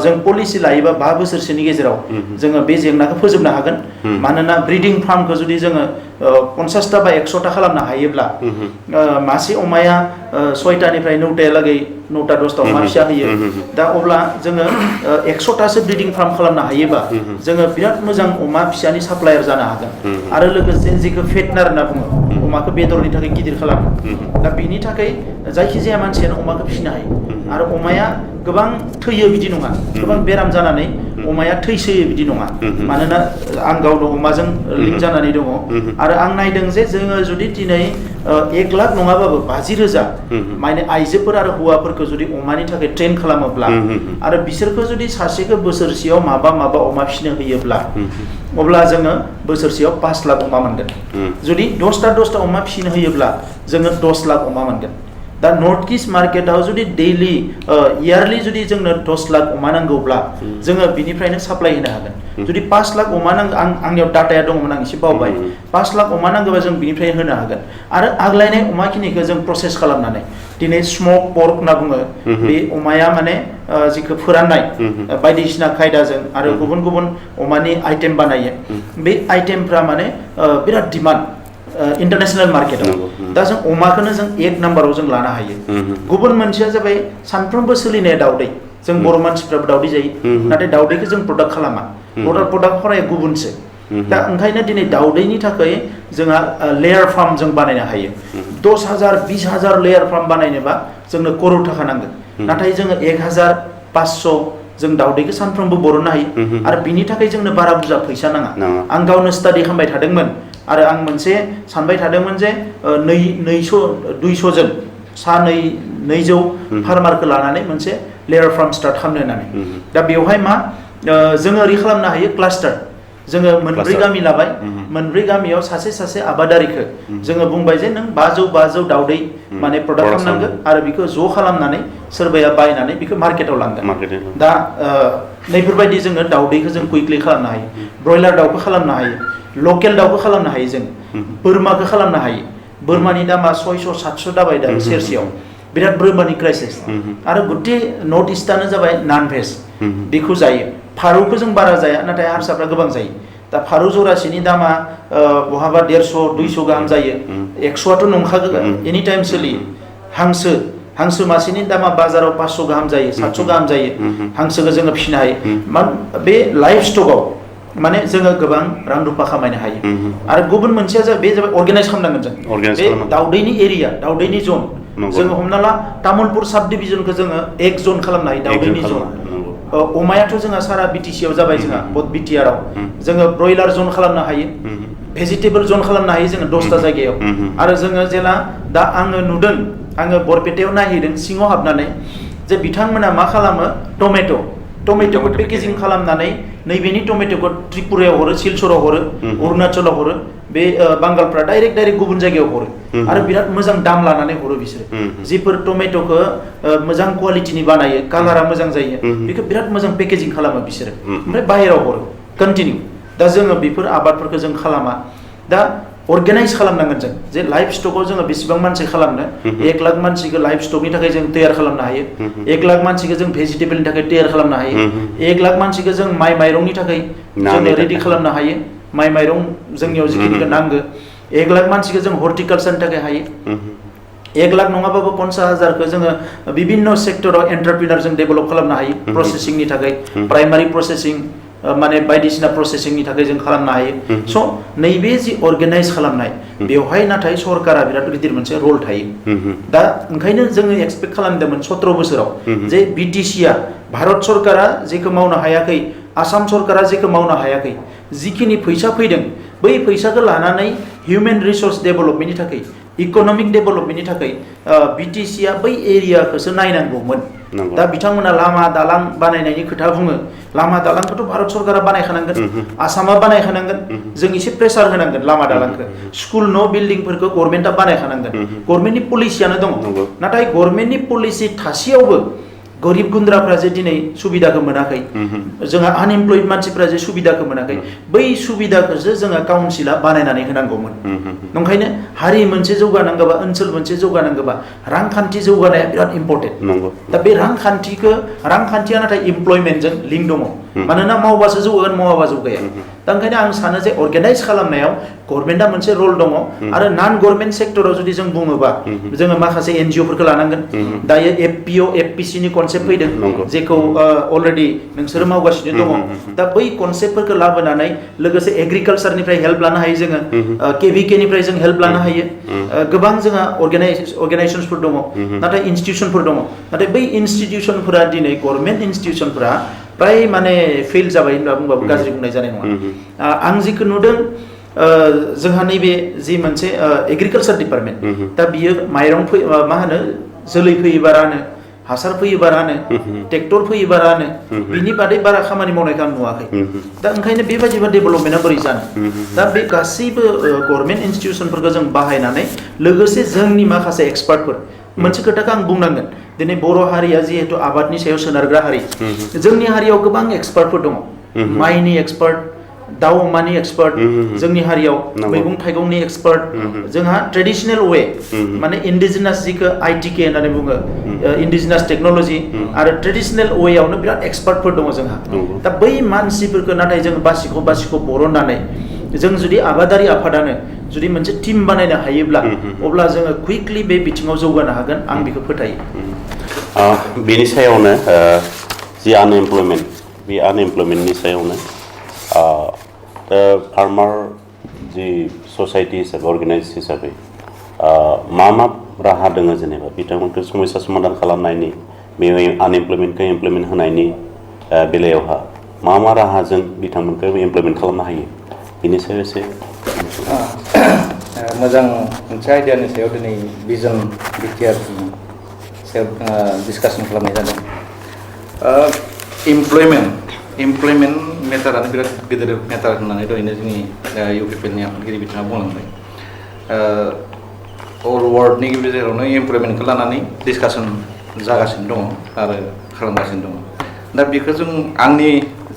[SPEAKER 2] जों पलिसि लायोबा 5 बोसोरसोनि गेजेराव जोङो बे जेंनाखौ फोजोबनो हागोन मानोना ब्रिडिं फार्मखौ जुदि जोङो 50टा बा 100टा खालामनो हायोब्ला मासे अमाया 6टानिफ्राय 9टायालागै 9टा 10टा अमा फिसा होयो दा अब्ला जोङो 100टासो ब्रिडिं फार्म खालामनो हायोबा जोङो बिराद मोजां अमा फिसानि साप्लायार जानो हागोन आरो लोगोसे जेखौ फेटनार होनना बुङो अमाखौ बेदरनि थाखाय गिदिर खालामो दा बेनि थाखाय जायखिजाया मानसियानो अमाखौ फिसिनो हायो आरो अमाया गोबां थैयो बिदि नङा गोबां बेराम जानानै अमाया थैसोयो बिदि नङा मानोना आं गावनो अमाजों लिंक जानानै दङ आरो आं नायदों जे जोङो जुदि दिनै 1 लाख नङाबाबो 50,000 माने आइजोफोर आरो हौवाफोरखौ जुदि अमानि थाखाय ट्रेन खालामोब्ला आरो बिसोरखौ जुदि सासेखौ बोसोरसेयाव माबा अमा फिसिनो होयोब्ला अब्ला जोङो बोसोरसेयाव 5 लाख अमा मोनगोन जुदि 10टा अमा फिसिनो होयोब्ला जोङो 10 लाख अमा मोनगोन दा नर्थ इस्ट मार्केटाव जुदि डेइलि इयारलि जुदि जोंनो 10 लाख अमा नांगौब्ला जोङो बिनिफ्रायनो साप्लाय होनो हागोन जुदि 5 लाख अमा नांगौ आंनियाव डाटाया दङमोन आं एसे बावबाय 5 लाख अमा नांगौबा जों बिनिफ्रायनो होनो हागोन आरो आग्लायनाय अमाखिनिखौ जों प्रसेस खालामनानै दिनै स्मक पर्क होनना बुङो बे अमाया माने जिखौ फोराननाय बायदिसिना खायदाजों आरो गुबुन गुबुन अमानि आइटेम बानायो बे आइटेमफ्रा माने बिराद डिमान्ड इंटरनेशनल मार्केटाव दा जों अमाखौनो जों 1 नाम्बाराव जों लानो हायो गुबुन मोनसेया जाबाय सानफ्रोमबो सोलिनाय दावदै जों बर' मानसिफ्राबो दावदै जायो नाथाय दावदैखौ जों प्रडाक्ट खालामा प्रडाक्ट खालामनाया गुबुनसो दा ओंखायनो दिनै दावदैनि थाखाय जोंहा लेयार फार्म जों बानायनो हायो 10,000 20,000 लेयार फार्म बानायनोबा जोंनो करोड़ थाखा नांगोन नाथाय जोङो 1,500 जों दावदैखौ सानफ्रोमबो बरननो हायो आरो बिनि थाखाय जोंनो बारा बुरजा फैसा नाङा आं गावनो स्टाडि खालामबाय थादोंमोन आरो आं मोनसे सानबाय थादोंमोन जे 200 जन 200 फार्मारखौ लानानै मोनसे लेयार फार्म स्टार्ट खालामनो होननानै दा बेवहाय मा जोङो ओरै खालामनो हायो क्लास्टार जोङो मोनब्रै गामि लाबाय मोनब्रै गामियाव सासे आबादारिखौ जोङो बुंबाय जे नों 500 दावदै माने प्रडाक्ट खालामनांगौ आरो बेखौ ज' खालामनानै सोरबाया बायनानै बेखौ मार्केटाव लांगोन दा नैफोरबायदि जोङो दावदैखौ जों कुइकलि खालामनो हायो ब्रयलार दाउखौ खालामनो हायो लकेल दाउखौ खालामनो हायो जों बोरमाखौ खालामनो हायो बोरमानि दामा 600-700 दाबाय दा सेरसेयाव बिराद बोरमानि क्राइसिस आरो गुटे नर्थ इस्टानो जाबाय नन भेज बेखौ जायो फारौखौ जों बारा जाया नाथाय हारसाफ्रा गोबां जायो दा फारौ जरासेनि दामा बहाबा 150-200 गाहाम जायो 100आथ' नंखागोन एनि टाइम सोलियो हांसो मासेनि दामा बाजाराव 500 गाहाम जायो 700 गाहाम जायो हांसोखौ जोङो फिसिनो हायो बे लाइफ स्टकआव माने जोङो गोबां रां रुफा खामायनो हायो आरो गुबुन मोनसेया बे जाबाय अर्गानाइज खालामनांगोन जों बे दावदैनि एरिया दावदैनि जन जोङो हमना ला तामुलपुर साब डिभिजनखौ जोङो 1 जन खालामनो हायो दावदैनि जन अमायाथ' जोंहा सारा बिटिसिआव जाबाय जोंहा बद बिटिआरआव जोङो ब्रयलार जन खालामनो हायो भेजिटेबल जन खालामनो हायो जोङो 10टा जायगायाव आरो जोङो जेला दा आङो नुदों आङो बरपेटायाव नायहैदों सिङाव हाबनानै जे बिथांमोना मा खालामो टमेट'खौ पेकेजिं खालामनानै नैबेनि टमेट'खौ त्रिपुरायाव हरो सिलचराव हरो अरुणाचलाव हरो बे बांगालफ्रा डाइरेक्ट गुबुन जायगायाव हरो आरो बिराद मोजां दाम लानानै हरो बिसोरो जिफोर टमेट'खौ मोजां क्वालिटिनि बानायो कालारा मोजां जायो बेखौ बिराद मोजां पेकेजिं खालामो बिसोरो ओमफ्राय बाहेराव हरो कन्टिनिउ दा जोङो बेफोर आबादफोरखौ जों खालामा दा अर्गानाइज खालामनांगोन जों जे लाइफ स्टकआव जोङो बेसेबां मानसि खालामनो 1 लाख मानसिखौ लाइफ स्टकनि थाखाय जों तैयार खालामनो हायो 1 लाख मानसिखौ जों भेजिटेबलनि थाखाय तैयार खालामनो हायो 1 लाख मानसिखौ जों माइरंनि थाखाय जोङो रेडि खालामनो हायो माइरं जोंनियाव जिखिनिखौ नांगौ 1 लाख मानसिखौ जों हर्टिकालचारनि थाखाय हायो 1 लाख नङाबाबो 50,000खौ जोङो बिभिन्न सेक्टराव एन्टारप्रिनार जों डेभेलप खालामनो हायो प्रसेसिंनि थाखाय प्राइमारि प्रसेसिं माने बायदिसिना प्रसेसिंनि थाखाय जों खालामनो हायो स' नैबे जि अर्गानाइज खालामनाय बेवहाय नाथाय सरकारा बिराद गिदिर मोनसे रल थायो दा ओंखायनो जोङो एक्सपेक्ट खालामदोंमोन 17 बोसोराव जे बिटिसिआ भारत सरकारा जेखौ मावनो हायाखै आसाम सरकारा जेखौ मावनो हायाखै जिखिनि फैसा फैदों बै फैसाखौ लानानै हिउमेन रिसोर्स डेभेलपमेन्टनि थाखाय इक'नमिक डेभेलपमेन्टनि थाखाय बिटिसिआ बै एरियाखौसो नायनांगौमोन दा बिथांमोना लामा दालां बानायनायनि खोथा बुङो लामा दालांखौथ' भारत सरकारा बानायखानांगोन आसामा बानायखानांगोन जों एसे प्रेसार होनांगोन लामा दालांखौ स्कुल न' बिल्डिंफोरखौ गभर्नमेन्टआ बानायखानांगोन गभर्नमेन्टनि पलिसियानो दङ नाथाय गभर्नमेन्टनि पलिसि थासेयावबो गरिब गुन्द्राफ्रा जे दिनै सुबिदाखौ मोनाखै जोंहा आनएमप्लयड मानसिफ्रा जे सुबिदाखौ मोनाखै बै सुबिदाखौसो जोङो काउन्सिला बानायनानै होनांगौमोन नंखायनो हारि मोनसे जौगानांगौबा ओनसोल मोनसे जौगानांगौबा रांखान्थि जौगानाया बिराद इम्पर्टेन्ट दा बे रांखान्थिया नाथाय इमप्लयमेन्टजों लिंक दङ मानोना मावबासो जौगागोन मावाबा जौगाया दा ओंखायनो आं सानो जे अर्गेनाइज खालामनायाव गभर्नमेन्टआ मोनसे रल दङ आरो नन गभर्नमेन्ट सेक्टराव जुदि जों बुङोबा जोङो माखासे एनजिअफोरखौ लानांगोन दायो एफपिअ एफपिसिनि कनसेप्ट फैदों जेखौ अलरेडि नोंसोरो मावगासिनो दङ दा बै कनसेप्टफोरखौ लाबोनानै लोगोसे एग्रिकालचारनिफ्राय हेल्प लानो हायो जोङो केभिकेनिफ्राय जों हेल्प लानो हायो गोबां जोंहा अर्गानाइजेसनफोर दङ नाथाय इनस्टिटिउसनफोर दङ नाथाय बै इनस्टिटिउसनफोरा दिनै गभर्नमेन्ट इनस्टिटिउसनफोरा प्राय माने फेल जाबाय होनना बुंबाबो गाज्रि बुंनाय जानाय नङा आं जिखौ नुदों जोंहा नैबे जि मोनसे एग्रिकालचार डिपार्टमेन्ट दा बियो माइरं मा होनो जोलै फैयोबा रानो हासार फैयोबा रानो ट्रेक्टर फैयोबा रानो बिनि बादै बारा खामानि मावनायखौ आं नुवाखै दा ओंखायनो बेबायदिबा डेभेलपमेन्टआ बोरै जानो दा बे गासैबो गभर्नमेन्ट इनस्टिटिउसनफोरखौ जों बाहायनानै लोगोसे जोंनि माखासे एक्सपार्टफोर मोनसे खोथाखौ आं बुंनांगोन दिनै बर' हारिया जिहेतु आबादनि सायाव सोनारग्रा हारि जोंनि हारियाव गोबां एक्सपार्टफोर दङ माइनि एक्सपार्ट दाउ अमानि एक्सपार्ट जोंनि हारियाव मैगं थाइगंनि एक्सपार्ट जोंहा ट्रेडिशनेल वे माने इन्डिजिनास जिखौ आइटिके होननानै बुङो इन्डिजिनास टेक्न'लजि आरो ट्रेडिशनेल वेआवनो बिराद एक्सपार्टफोर दङ जोंहा दा बै मानसिफोरखौ नाथाय जों बासिख' बरननानै जों जुदि आबादारि आफादानो जुदि मोनसे टिम बानायनो हायोब्ला अब्ला जोङो कुइकलि बे बिथिङाव जौगानो हागोन आं बेखौ फोथायो
[SPEAKER 1] बेनि सायावनो जि आनएमप्लयमेन्ट बे आनएमप्लयमेन्टनि सायावनो फार्मार जि ससाइटि हिसाबै अर्गेनाइज हिसाबै मा राहा दङ जेनेबा बिथांमोनखौ समस्या समाधान खालामनायनि बे आनएमप्लयमेन्टखौ एमप्लयमेन्ट होनायनि बेलायावहा मा राहाजों बिथांमोनखौ एमप्लयमेन्ट खालामनो हायो बेनि सायाव एसे
[SPEAKER 3] मोजां मोनसे आइडियानि सायाव दिनै भिजन बिटिआरनि सायाव डिसकासन खालामनाय जादों इमप्लयमेन्ट मेटारानो बिराद गिदिर मेटार होननानै दहायनो जोंनि इउपिपिएलनि आफादगिरि बिथाङा बुंलांबाय अल वर्ल्डनि गेजेरावनो इमप्लयमेन्टखौ लानानै डिसकासन जागासिनो दङ आरो खालामगासिनो दङ दा बेखौ जों आंनि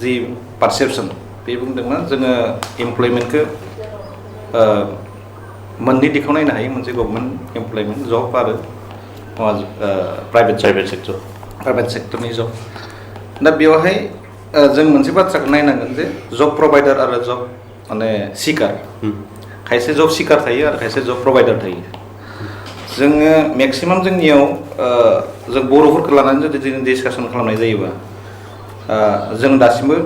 [SPEAKER 3] जि पारसेपसन बे बुंदोंमोन जोङो इमप्लयमेन्टखौ मोननै दिखाव नायनो हायो मोनसे गभर्नमेन्ट इमप्लयमेन्ट जब आरो प्राइभेट सेक्टरनि जब दा बेवहाय जों मोनसे बाथ्राखौ नायनांगोन जे जब प्रभाइडार आरो जब माने सिकार खायसे जब सिकार थायो आरो खायसे जब प्रभाइडार थायो जोङो मेक्सिमाम जोंनियाव जों बर'फोरखौ लानानै जुदि जों डिसकासन खालामनाय जायोबा जों दासिमबो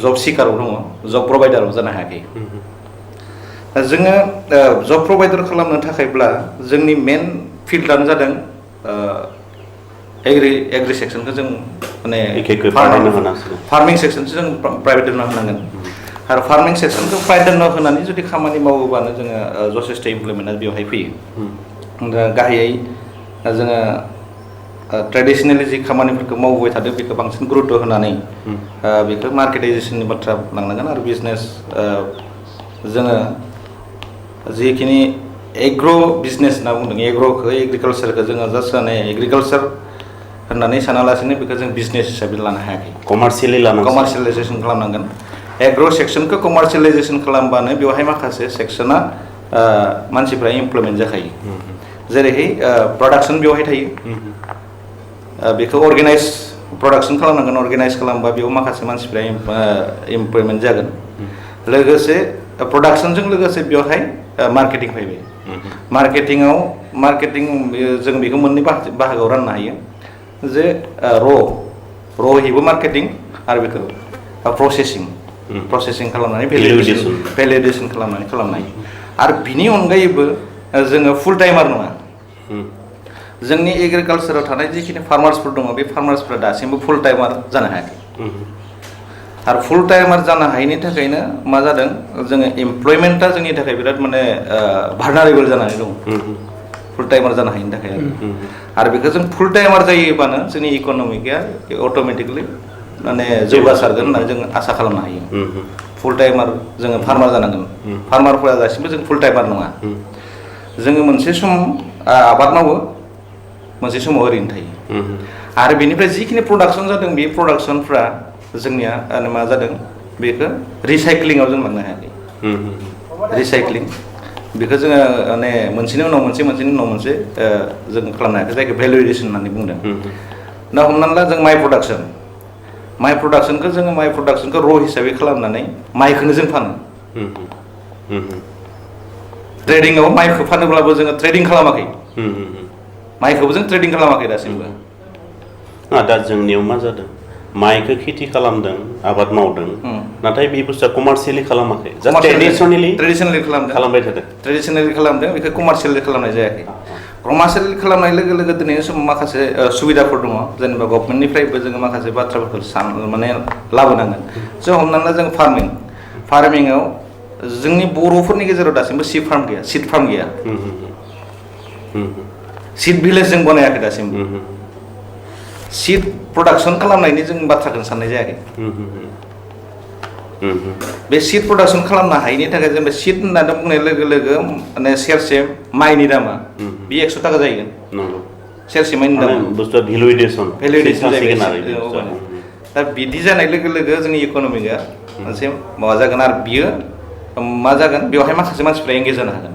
[SPEAKER 3] जब सिकाराव दङ जब प्रभाइडाराव जानो हायाखै जोङो जब प्रभाइडार खालामनो थाखायब्ला जोंनि मेन फिल्डआनो जादों एग्रि सेक्सनखौ जों माने फार्मिं सेक्सनसो जों प्राइभेट दोनना होनांगोन आरो फार्मिं सेक्सनखौ प्राइभेट दोनना होनानै जुदि खामानि मावोबानो जोङो जथेस्थ इमप्लयमेन्टआ बेवहाय फैयो दा गाहायै जोङो ट्रेडिसनेलि जि खामानिफोरखौ मावबाय थादों बेखौ बांसिन गुरुत्व होनानै बेखौ मार्केटाइजेसननि बाथ्रा लांनांगोन आरो बिजनेस जोङो जिखिनि एग्र' बिजनेस होनना बुंदों एग्र'खौ एग्रिकालसारखौ जोङो जास्ट माने एग्रिकालसार होननानै सानालासिनो बेखौ जों बिजनेस हिसाबै लानो हायाखै कमार्शियेलाइजेसन खालामनांगोन एग्र' सेक्सनखौ कमार्शियेलाइजेसन खालामबानो बेवहाय माखासे सेक्सना मानसिफ्रा इमप्लयमेन्ट जाखायो जेरैहाय प्रडाक्सन बेवहाय थायो बेखौ अर्गेनाइज प्रडाक्सन खालामनांगोन अर्गेनाइज खालामबा बेयाव माखासे मानसिफ्रा इमप्लयमेन्ट जागोन लोगोसे प्रडाक्सनजों लोगोसे बेवहाय मार्केटिं फैबाय मार्केटिं जों बेखौ मोननै बाहागोआव राननो हायो जे र'हिबो मार्केटिं आरो बेखौ प्रसेसिं खालामनानै भेलिडेसन खालामनानै खालामनो हायो आरो बिनि अनगायैबो जोङो फुल टाइमार नङा जोंनि एग्रिकालसाराव थानाय जिखिनि फार्मार्सफोर दङ बे फार्मार्सफोरा दासिमबो फुल टाइमार जानो हायाखै आरो फुल टाइमार जानो हायैनि थाखायनो मा जादों जोङो एमप्लयमेन्टआ जोंनि थाखाय बिराद माने भालनारेबल जानानै दं फुल टाइमार जानो हायैनि थाखाय आरो बेखौ जों फुल टाइमार जायोबानो जोंनि इक'नमिकआ अट'मेटिकलि माने जौगासारगोन होननानै जों आसा खालामनो हायो फुल टाइमार जोङो फार्मार जानांगोन फार्मारफोरा दासिमबो जों फुल टाइमार नङा जोङो मोनसे सम आबाद मावो मोनसे समाव ओरैनो थायो आरो बेनिफ्राय जिखिनि प्रडाक्सन जादों बे प्रडाक्सनफ्रा जोंनिया मा जादों बेखौ रिसाइक्लिंआव जों लांनो हायाखै रिसाइक्लिं बेखौ जोङो माने मोनसेनि उनाव मोनसे जों खालामनो हायाखै जायखौ भेलु एडिसन होननानै बुंदों दा हमनानै ला जों माइ प्रडाक्सनखौ र' हिसाबै खालामनानै माइखौनो जों फानो ट्रेडिंआव माइखौ फानोब्लाबो जोङो ट्रेडिं खालामाखै माइखौबो जों ट्रेडिं खालामाखै दासिमबो
[SPEAKER 1] दा जोंनियाव मा जादों माइखौ खेथि खालामदों आबाद मावदों नाथाय बे बुस्थुआ कमार्शियेलि खालामाखै
[SPEAKER 3] ट्रेडिसनेलि
[SPEAKER 1] खालामबाय थादों
[SPEAKER 3] ट्रेडिसनेलि खालामदों बेखौ कमार्शियेलि खालामनाय जायाखै कमार्शियेलि खालामनाय लोगो लोगो दिनैनि समाव माखासे सुबिदाफोर दङ जेनेबा गभर्नमेन्टनिफ्रायबो जोङो माखासे बाथ्राफोरखौ माने लाबोनांगोन जों हमनानै ला जों फार्मिङाव जोंनि बर'फोरनि गेजेराव दासिमबो सिड फार्म गैया सिड भिलेज जों बनायाखै दासिमबो सिड प्रडाक्सन खालामनायनि जों बाथ्राखौनो साननाय जायाखै बे सिड प्रडाक्सन खालामनो हायैनि थाखाय जों बे सिड होननानै बुंनाय लोगो लोगो माने सेरसे माइनि दामा बे 100 थाखा जाहैगोन सेरसे माइनि दामा
[SPEAKER 1] बुस्थुआ भेलु एडिसन
[SPEAKER 3] दा बिदि जानाय लोगो लोगो जोंनि इक'नमिकआ मोनसे माबा जागोन आरो बियो मा जागोन बेवहाय माखासे मानसिफ्रा एंगेज जानो हागोन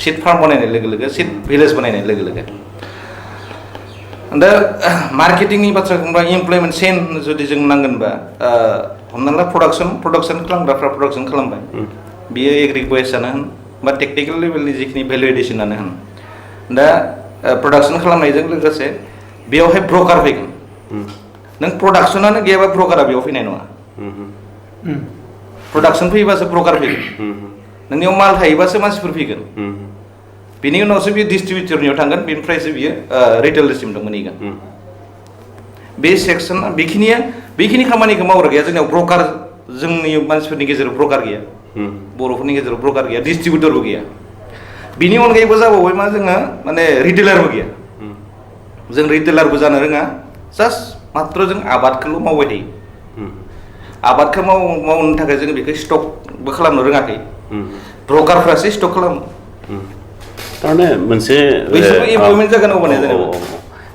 [SPEAKER 3] सिड फार्म बनायनाय लोगो लोगो सिड भिलेज बनायनाय लोगो लोगो दा मार्केटिंनि बाथ्रा बुंबा इमप्लयमेन्ट चेन जुदि जों नांगोनबा हमना ला प्रडाक्सन खालामग्राफ्रा प्रडाक्सन खालामबाय बियो एग्रिकल्चार जानो होन बा टेक्निकेल लेभेलनि जिखिनि भेलु एडिसनानो होन दा प्रडाक्सन खालामनायजों लोगोसे बेयावहाय ब्रकार फैगोन नों प्रडाक्सनानो गैयाबा ब्रकारा बेयाव फैनाय नङा प्रडाक्सन फैयोबासो ब्रकार फैगोन नोंनियाव माल थायोबासो मानसिफोर फैगोन बिनि उनावसो बियो डिस्ट्रिबिउटरनियाव थांगोन बेनिफ्रायसो बियो रिटेलरसिम मोनहैगोन बे सेक्सन बेखिनि खामानिखौ मावग्रा गैया जोंनियाव ब्रकार जोंनि मानसिफोरनि गेजेराव ब्रकार गैया बर'फोरनि गेजेराव ब्रकार गैया डिस्ट्रिबिउटरबो गैया बिनि अनगायैबो जाबावबाय मा जोङो माने रिटेलारबो गैया जों रिटेलारबो जानो रोङा जास्ट मात्र जों आबादखौल' मावबाय थायो आबादखौ मावनो थाखाय जों बेखौ स्टकबो खालामनो रोङाखै ब्रकारफ्रासो स्टक खालामो
[SPEAKER 1] थारमाने मोनसे
[SPEAKER 3] एमप्लयमेन्ट जागोन अबाने जेनेबा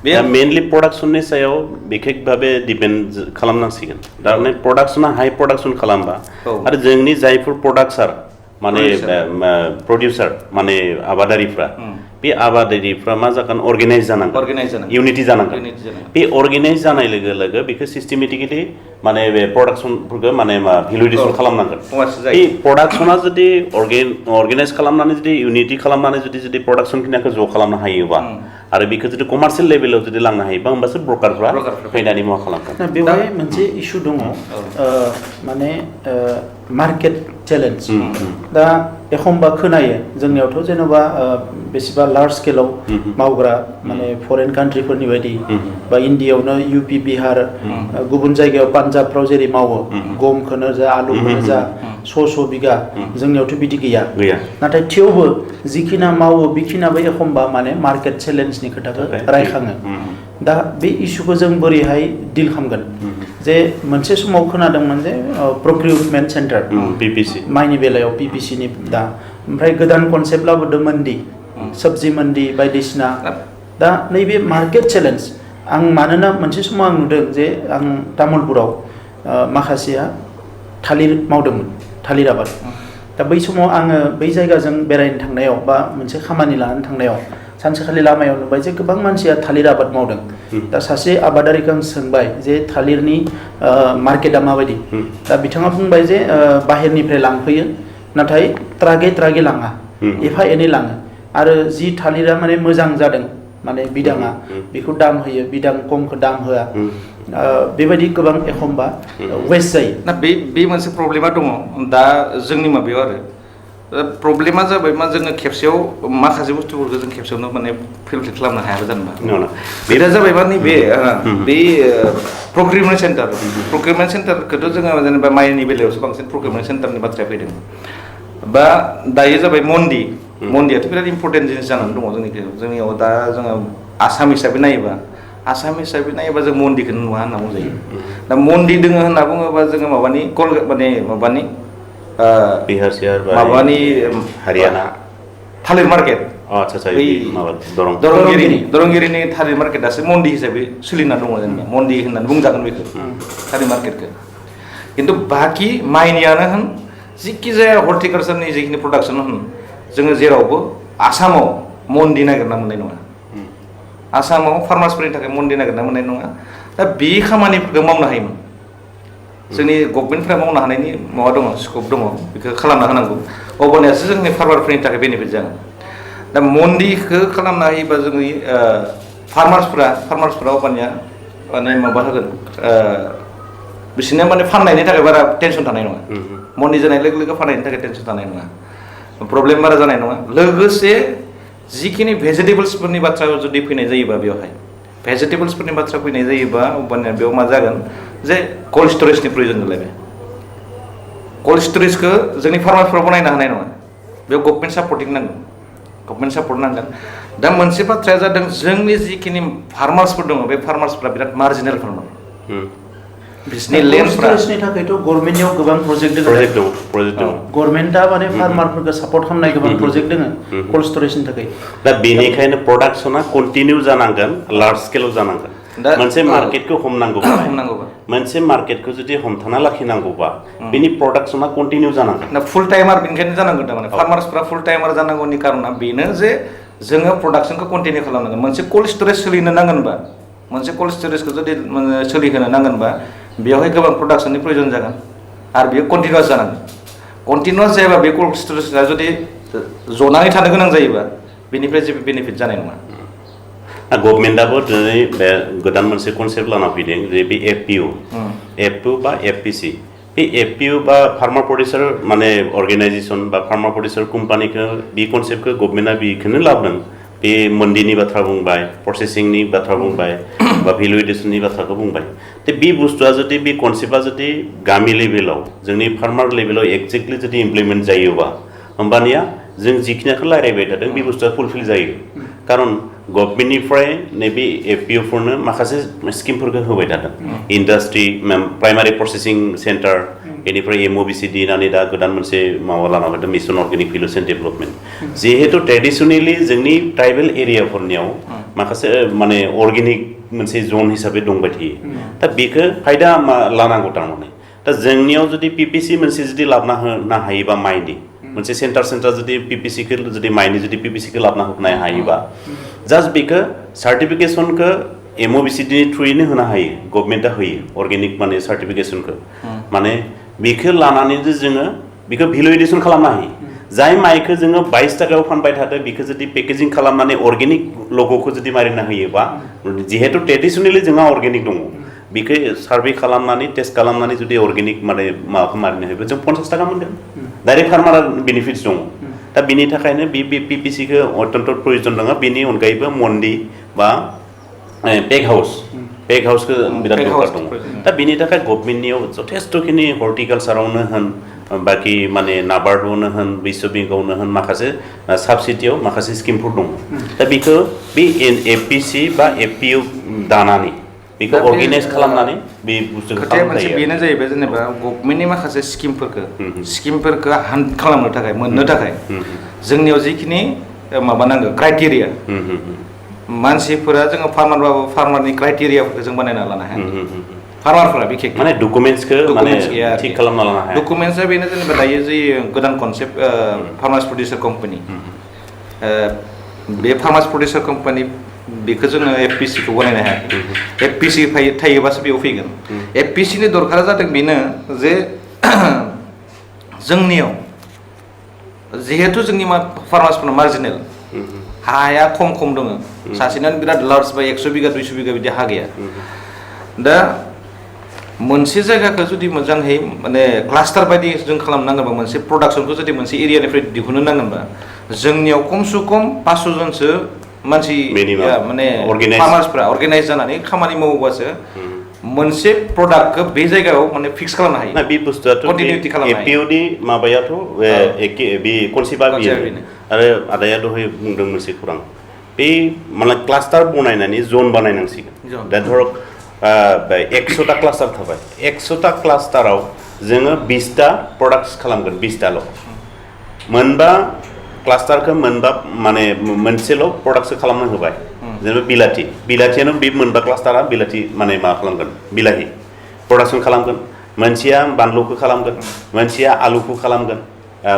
[SPEAKER 3] बे
[SPEAKER 1] मेनलि प्रडाक्शननि सायाव बिखेक भाबे डिपेन्ड खालामनांसिगोन थारमाने प्रडाक्शना हाई प्रडाक्शन खालामबा आरो जोंनि जायफोर प्रडाक्सार माने प्रडिउसार माने आबादारिफ्रा बे आबादारिफ्रा मा जागोन अर्गेनाइज जानांगोन इउनिटि जानांगोन बे अर्गेनाइज जानाय लोगो लोगो बेखौ सिस्टेमेटिकेलि माने बे प्रडाक्शनफोरखौ माने भेलु एडिसन खालामनांगोन बे प्रडाक्शना जुदि अर्गेनाइज खालामनानै जुदि इउनिटि खालामनानै जुदि प्रडाक्शन खिनिखौ ज' खालामनो हायोबा आरो बेखौ जुदि कमार्शियेल लेभेलाव जुदि लांनो हायोबा होमबासो ब्रकारफ्रा फैनानै मा खालामगोन
[SPEAKER 2] बेवहाय मोनसे इस्यु दङ माने मार्केट चेलेन्ज दा एखमबा खोनायो जोंनियावथ' जेन'बा बेसेबा लार्ज स्केलाव मावग्रा माने फरेन कान्ट्रिफोरनि बायदि बा इण्डियायावनो इउपि बिहार गुबुन जायगायाव पान्जाबफ्राव जेरै मावो गमखौनो जा आलुखौनो जा 100 बिगा जोंनियावथ' बिदि गैया नाथाय थेवबो जिखिना मावो बेखिनाबो एखमबा माने मार्केट चेलेन्जनि खोथाखौ रायखाङो दा बे इस्युखौ जों बोरैहाय डिल खालामगोन जे मोनसे समाव खोनादोंमोन जे प्रक्रिउटमेन्ट सेन्टार
[SPEAKER 1] पिपिसि
[SPEAKER 2] माइनि बेलायाव पिपिसिनि दा ओमफ्राय गोदान कनसेप्ट लाबोदों मन्डि सबजि मन्डि बायदिसिना दा नैबे मार्केट चेलेन्ज आं मानोना मोनसे समाव आं नुदों जे आं तामुलपुराव माखासेया थालिर मावदोंमोन थालिर आबाद दा बै समाव आङो बै जायगाजों बेरायनो थांनायाव बा मोनसे खामानि लानानै थांनायाव सानसेखालि लामायाव नुबाय जे गोबां मानसिया थालिर आबाद मावदों दा सासे आबादारिखौ आं सोंबाय जे थालिरनि मार्केटआ माबायदि दा बिथाङा बुंबाय जे बाहेरनिफ्राय लांफैयो नाथाय ट्राके लाङा एफा एनै लाङो आरो जि थालिरा माने मोजां जादों माने बिदाङा बेखौ दाम होयो बिदां खमखौ दाम होआ बेबायदि गोबां एखमबा वेस्ट जायो
[SPEAKER 3] ना बे मोनसे प्रब्लेमा दङ दा जोंनि माबायाव आरो प्रब्लेमा जाबाय मा जोङो खेबसेयाव माखासे बुस्थुफोरखौ जों खेबसेयावनो माने फिल्टार खालामनो हायाबो जानोबा बेदा जाबाय मा नैबे बे प्रक्रिउटमेन्ट सेन्टारखौथ' जोङो जेनेबा माइनि बेलायावसो बांसिन प्रक्रिउटमेन्ट सेन्टारनि बाथ्राया फैदों बा दायो जाबाय मन्डियाथ' बिराद इम्पर्टेन्ट जिनिस जानानै दङ जोंनियाव दा जोङो आसाम हिसाबै नायोबा जों मन्डिखौनो नुवा होनना बुंजायो दा मन्डि दोङो होनना बुङोबा जोङो माबानि
[SPEAKER 1] बिहार
[SPEAKER 3] माबानि
[SPEAKER 1] हारियाना
[SPEAKER 3] थालिर मार्केट
[SPEAKER 1] आच्छा बै माबा
[SPEAKER 3] दरंगिरिनि थालिर मार्केटासो मन्डि हिसाबै सोलिना दङ जेनेबा मन्डि होननानै बुंजागोन बेखौ थालिर मार्केटखौ खिन्थु बाखि माइनियानो होन जिखि जाया हर्टिकालचारनि जिखिनि प्रडाक्सन होन जोङो जेरावबो आसामाव मन्डि नागिरना मोननाय नङा आसामाव फार्मार्सफोरनि थाखाय मन्डि नागिरना मोननाय नङा दा बे खामानिफोरखौ मावनो हायोमोन जोंनि गभर्नमेन्टफ्रा मावनो हानायनि माबा दङ स्कप दङ बेखौ खालामना होनांगौ अब्लानियासो जोंनि फार्मारफोरनि थाखाय बेनिफिट जागोन दा मन्डिखौ खालामना होयोबा जोंनि फार्मार्सफोरा अब्लानिया माने माबा होगोन बिसोरनो माने फाननायनि थाखाय बारा टेनसन थानाय नङा मन्डि जानाय लोगो लोगो फाननायनि थाखाय टेनसन थानाय नङा प्रब्लेम बारा जानाय नङा लोगोसे जिखिनि भेजिटेबल्सफोरनि बाथ्रा जुदि फैनाय जायोबा बेवहाय भेजिटेबल्सफोरनि बाथ्रा फैनाय जायोबा अब्लानिया बेयाव मा जागोन जे कोल्ड स्टरेजनि प्रयोजन जालायबाय कोल्ड स्टरेजखौ जोंनि फार्मारफोरा बनायनो हानाय नङा बेयाव गभर्नमेन्ट सापर्टिं नांगोन गभर्नमेन्ट सापर्ट नांगोन दा मोनसे बाथ्राया जादों जोंनि जिखिनि फार्मार्सफोर दङ बे फार्मार्सफोरा बिराद मार्जिनेल फार्मार बिसोरनि लेन्डफ्रा
[SPEAKER 2] स्टरेजनि थाखायथ' गभर्नमेन्टआव गोबां प्रजेक्ट दङ गभर्नमेन्टआ माने फार्मारफोरखौ सापर्ट खालामनाय गोबां प्रजेक्ट दङ कोल्ड स्टरेजनि थाखाय
[SPEAKER 1] दा बेनिखायनो प्रडाक्शना कन्टिनिउ जानांगोन लार्ज स्केलाव जानांगोन मोनसे मार्केटखौ हमनांगौबा मोनसे मार्केटखौ जुदि हमथाना लाखिनांगौबा बेनि प्रडाक्शना कन्टिनिउ जानांगोन
[SPEAKER 3] दा फुल टाइमार बेनिखायनो जानांगोन थारमाने फार्मार्सफ्रा फुल टाइमार जानांगौनि कारना बेनो जे जोङो प्रडाक्शनखौ कन्टिनिउ खालामनांगोन मोनसे कोल्ड स्टरेज सोलिनो नांगोनबा मोनसे कोल्ड स्टरेजखौ जुदि सोलिहोनो नांगोनबा बेवहाय गोबां प्रडाक्शननि प्रयोजन जागोन आरो बेयो कन्टिनिउवास जानांगोन कन्टिनिउवास जायोबा बे कोल्ड स्टरेजआ जुदि जनानै थानो गोनां जायोबा बेनिफ्राय जेबो बेनिफिट जानाय नङा
[SPEAKER 1] गभर्नमेन्टआबो दिनै बे गोदान मोनसे कनसेप्ट लाना फैदों जे बे एफपिअ बा एफपिसि बे एफपिअ बा फार्मार प्रडिउसार माने अर्गेनाइजेसन बा फार्मार प्रडिउसार कम्पानिखौ बे कनसेप्टखौ गभर्नमेन्टआ बेखौनो लाबोदों बे मन्डिनि बाथ्रा बुंबाय प्रसेसिंनि बाथ्रा बुंबाय बा भेलु एडिशननि बाथ्राखौ बुंबाय दा बे बुस्थुआ जुदि बे कनसेप्टआ जुदि गामि लेभेलाव जोंनि फार्मार लेभेलाव एक्जेक्टलि जुदि इमप्लिमेन्ट जायोबा होमबानिया जों जिखिनिखौ रायज्लायबाय थादों बे बुस्थुआ फुलफिल जायो खारन गभर्नमेन्टनिफ्राय नैबे एफपिअफोरनो माखासे स्किमफोरखौ होबाय थादों इन्डास्ट्रि प्राइमारि प्रसेसिं सेन्टार बेनिफ्राय एमअबिसिडि होननानै दा गोदान मोनसे माबा लाना फैदों मिसन अर्गेनिक भेलुस एन्ड डेभेलपमेन्ट जिहेतु ट्रेडिसनेलि जोंनि ट्राइबेल एरियाफोरनियाव माखासे माने अर्गेनिक मोनसे जन हिसाबै दंबाय थायो दा बेखौ फायदा लानांगौ थारमाने दा जोंनियाव जुदि पिपिसि मोनसे जुदि लाबोना होनो हायोबा माइनि मोनसे सेन्टार जुदि पिपिसिखौ जुदि माइनि जुदि पिपिसिखौ लाबोना होनो हायोबा जास्ट बेखौ सार्टिफिकेसनखौ एमअबिसिडिनि थ्रुयैनो होनो हायो गभर्नमेन्टआ होयो अर्गेनिक माने सार्टिफिकेसनखौ माने बेखौ लानानै जोङो बेखौ भेलु एडिशन खालामनो हायो जाय माइखौ जोङो 22 टाकायाव फानबाय थादों बेखौ जुदि पेकेजिं खालामनानै अर्गेनिक लग'खौ जुदि मारिना होयोबा जिहेतु ट्रेडिसनेलि जोंहा अर्गेनिक दङ बेखौ सार्भे खालामनानै टेस्ट खालामनानै जुदि अर्गेनिक माने माबाखौ मारिनो होयोबा जों 50 टाका मोनगोन डाइरेक्ट फार्मारा बेनिफिट्स दङ दा बेनि थाखायनो बे पिपिसिखौ अत्यन्त प्रयोजन दङ बेनि अनगायैबो मन्डि बा पेक हाउसखौ बिराद दरकार दङ दा बेनि थाखाय गभर्नमेन्टनियाव जथेस्थखिनि हर्टिकालचारावनो होन बाखि माने नाबार्डआवनो होन विश्व बेंकआवनो होन माखासे साबसिडियाव माखासे स्किमफोर दङ दा बेखौ बे एफपिसि बा एफपिअ दानानै बेखौ अर्गेनाइज खालामनानै बे बुस्थुखौ
[SPEAKER 3] मोनसे बेनो जाहैबाय जेनेबा गभर्नमेन्टनि माखासे स्किमफोरखौ हान्ड खालामनो थाखाय मोननो थाखाय जोंनियाव जिखिनि माबा नांगौ क्राइटेरिया मानसिफोरा जोङो फार्मारबाबो फार्मारनि क्राइटेरियाफोरखौ जों बानायना लानो हाया फार्मारफोरा बिखेख
[SPEAKER 1] माने डकुमेन्ट्सखौ माने थिक खालामना लानो हाया
[SPEAKER 3] डकुमेन्ट्सआ बेनो जेनेबा दायो जे गोदान कनसेप्ट फार्मार्स प्रडिउसार कम्पानि बे फार्मार्स प्रडिउसार कम्पानि बेखौ जोङो एफपिसिखौ बानायनो हाया एफपिसि थायोबासो बेयाव फैगोन एफपिसिनि दरकारा जादों बेनो जे जोंनियाव जिहेतु जोंनि फार्मार्सफोरना मार्जिनेल हाया खम दङ सासेनानो बिराद लार्ज बा 100 बिगा 200 बिगा बिदि हा गैया दा मोनसे जायगाखौ जुदि मोजाङै माने क्लास्टार बायदि जों खालामनांगोनबा मोनसे प्रडाक्शनखौ जुदि मोनसे एरियानिफ्राय दिहुननो नांगोनबा जोंनियाव खमसे खम 500 जनसो मानसि माने फार्मार्सफ्रा अर्गेनाइज जानानै खामानि मावोबासो मोनसे प्रडाक्टखौ बे जायगायाव माने फिक्स खालामनो हायो
[SPEAKER 1] ना बे बुस्थुआथ'
[SPEAKER 3] कन्टिनिउटि खालामनो हायो
[SPEAKER 1] एफपिअनि माबायाथ' एखे बे कनसेप्टआ बेनो आरो आदाया दहाय बुंदों मोनसे खौरां बे माने क्लास्टार बनायनानै जन बानायनांसिगोन दा धरक 100टा क्लास्टार थाबाय 100टा क्लास्टाराव जोङो 20टा प्रडाक्ट्स खालामगोन 20टाल' मोनबा क्लास्टारखौ मोनबा माने मोनसेल' प्रडाक्टसो खालामनो होबाय जेनेबा बिलाथियानो बे मोनबा क्लास्टारा बिलाथि माने मा खालामगोन बिलाहि प्रडाक्सन खालामगोन मोनसेया बानलुखौ खालामगोन मोनसेया आलुखौ खालामगोन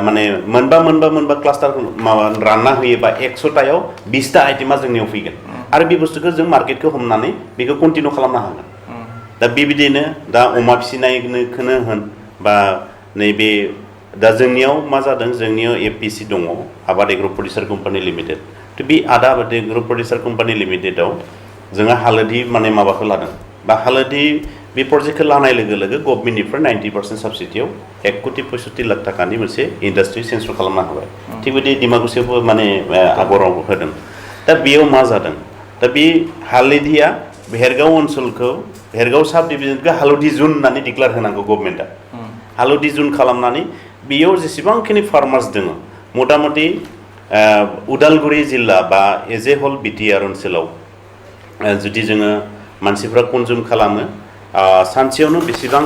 [SPEAKER 1] माने मोनबा क्लास्टारखौ माबा रानना होयोबा 100टायाव 20टा आइटेमा जोंनियाव फैगोन आरो बे बुस्थुखौ जों मार्केटखौ हमनानै बेखौ कन्टिनिउ खालामनो हागोन दा बेबायदिनो दा अमा फिसिनायखौनो होन बा नैबे दा जोंनियाव मा जादों जोंनियाव एफपिसि दङ आबाद एग्र' प्रडिउसार कम्पानि लिमिटेड थ' बे आबाद एग्र' प्रडिउसार कम्पानि लिमिटेडआव जोंहा हालदै माने माबाखौ लादों बा हालदै बे प्रजेक्टखौ लानाय लोगो लोगो गभर्नमेन्टनिफ्राय 90% साबसिडियाव 1,65 लाख थाखानि मोनसे इन्डास्ट्रि सेन्सर खालामना होबाय थिग बिदि डिमाकुसियावबो माने आगराव होदों दा बेयाव मा जादों दा बे हालदैया भेरगाव ओनसोलखौ भेरगाव साब डिभिजनखौ हालदै जुन होननानै डिक्लेयार होनांगौ गभर्नमेन्टआ हालदै जुन खालामनानै बेयाव जेसेबांखिनि फार्मार्स दङ मथा मथि उदालगुरि जिल्ला बा एज ए हल बिटिआर ओनसोलाव जुदि जोङो मानसिफ्रा कनजुम खालामो सानसेयावनो बेसेबां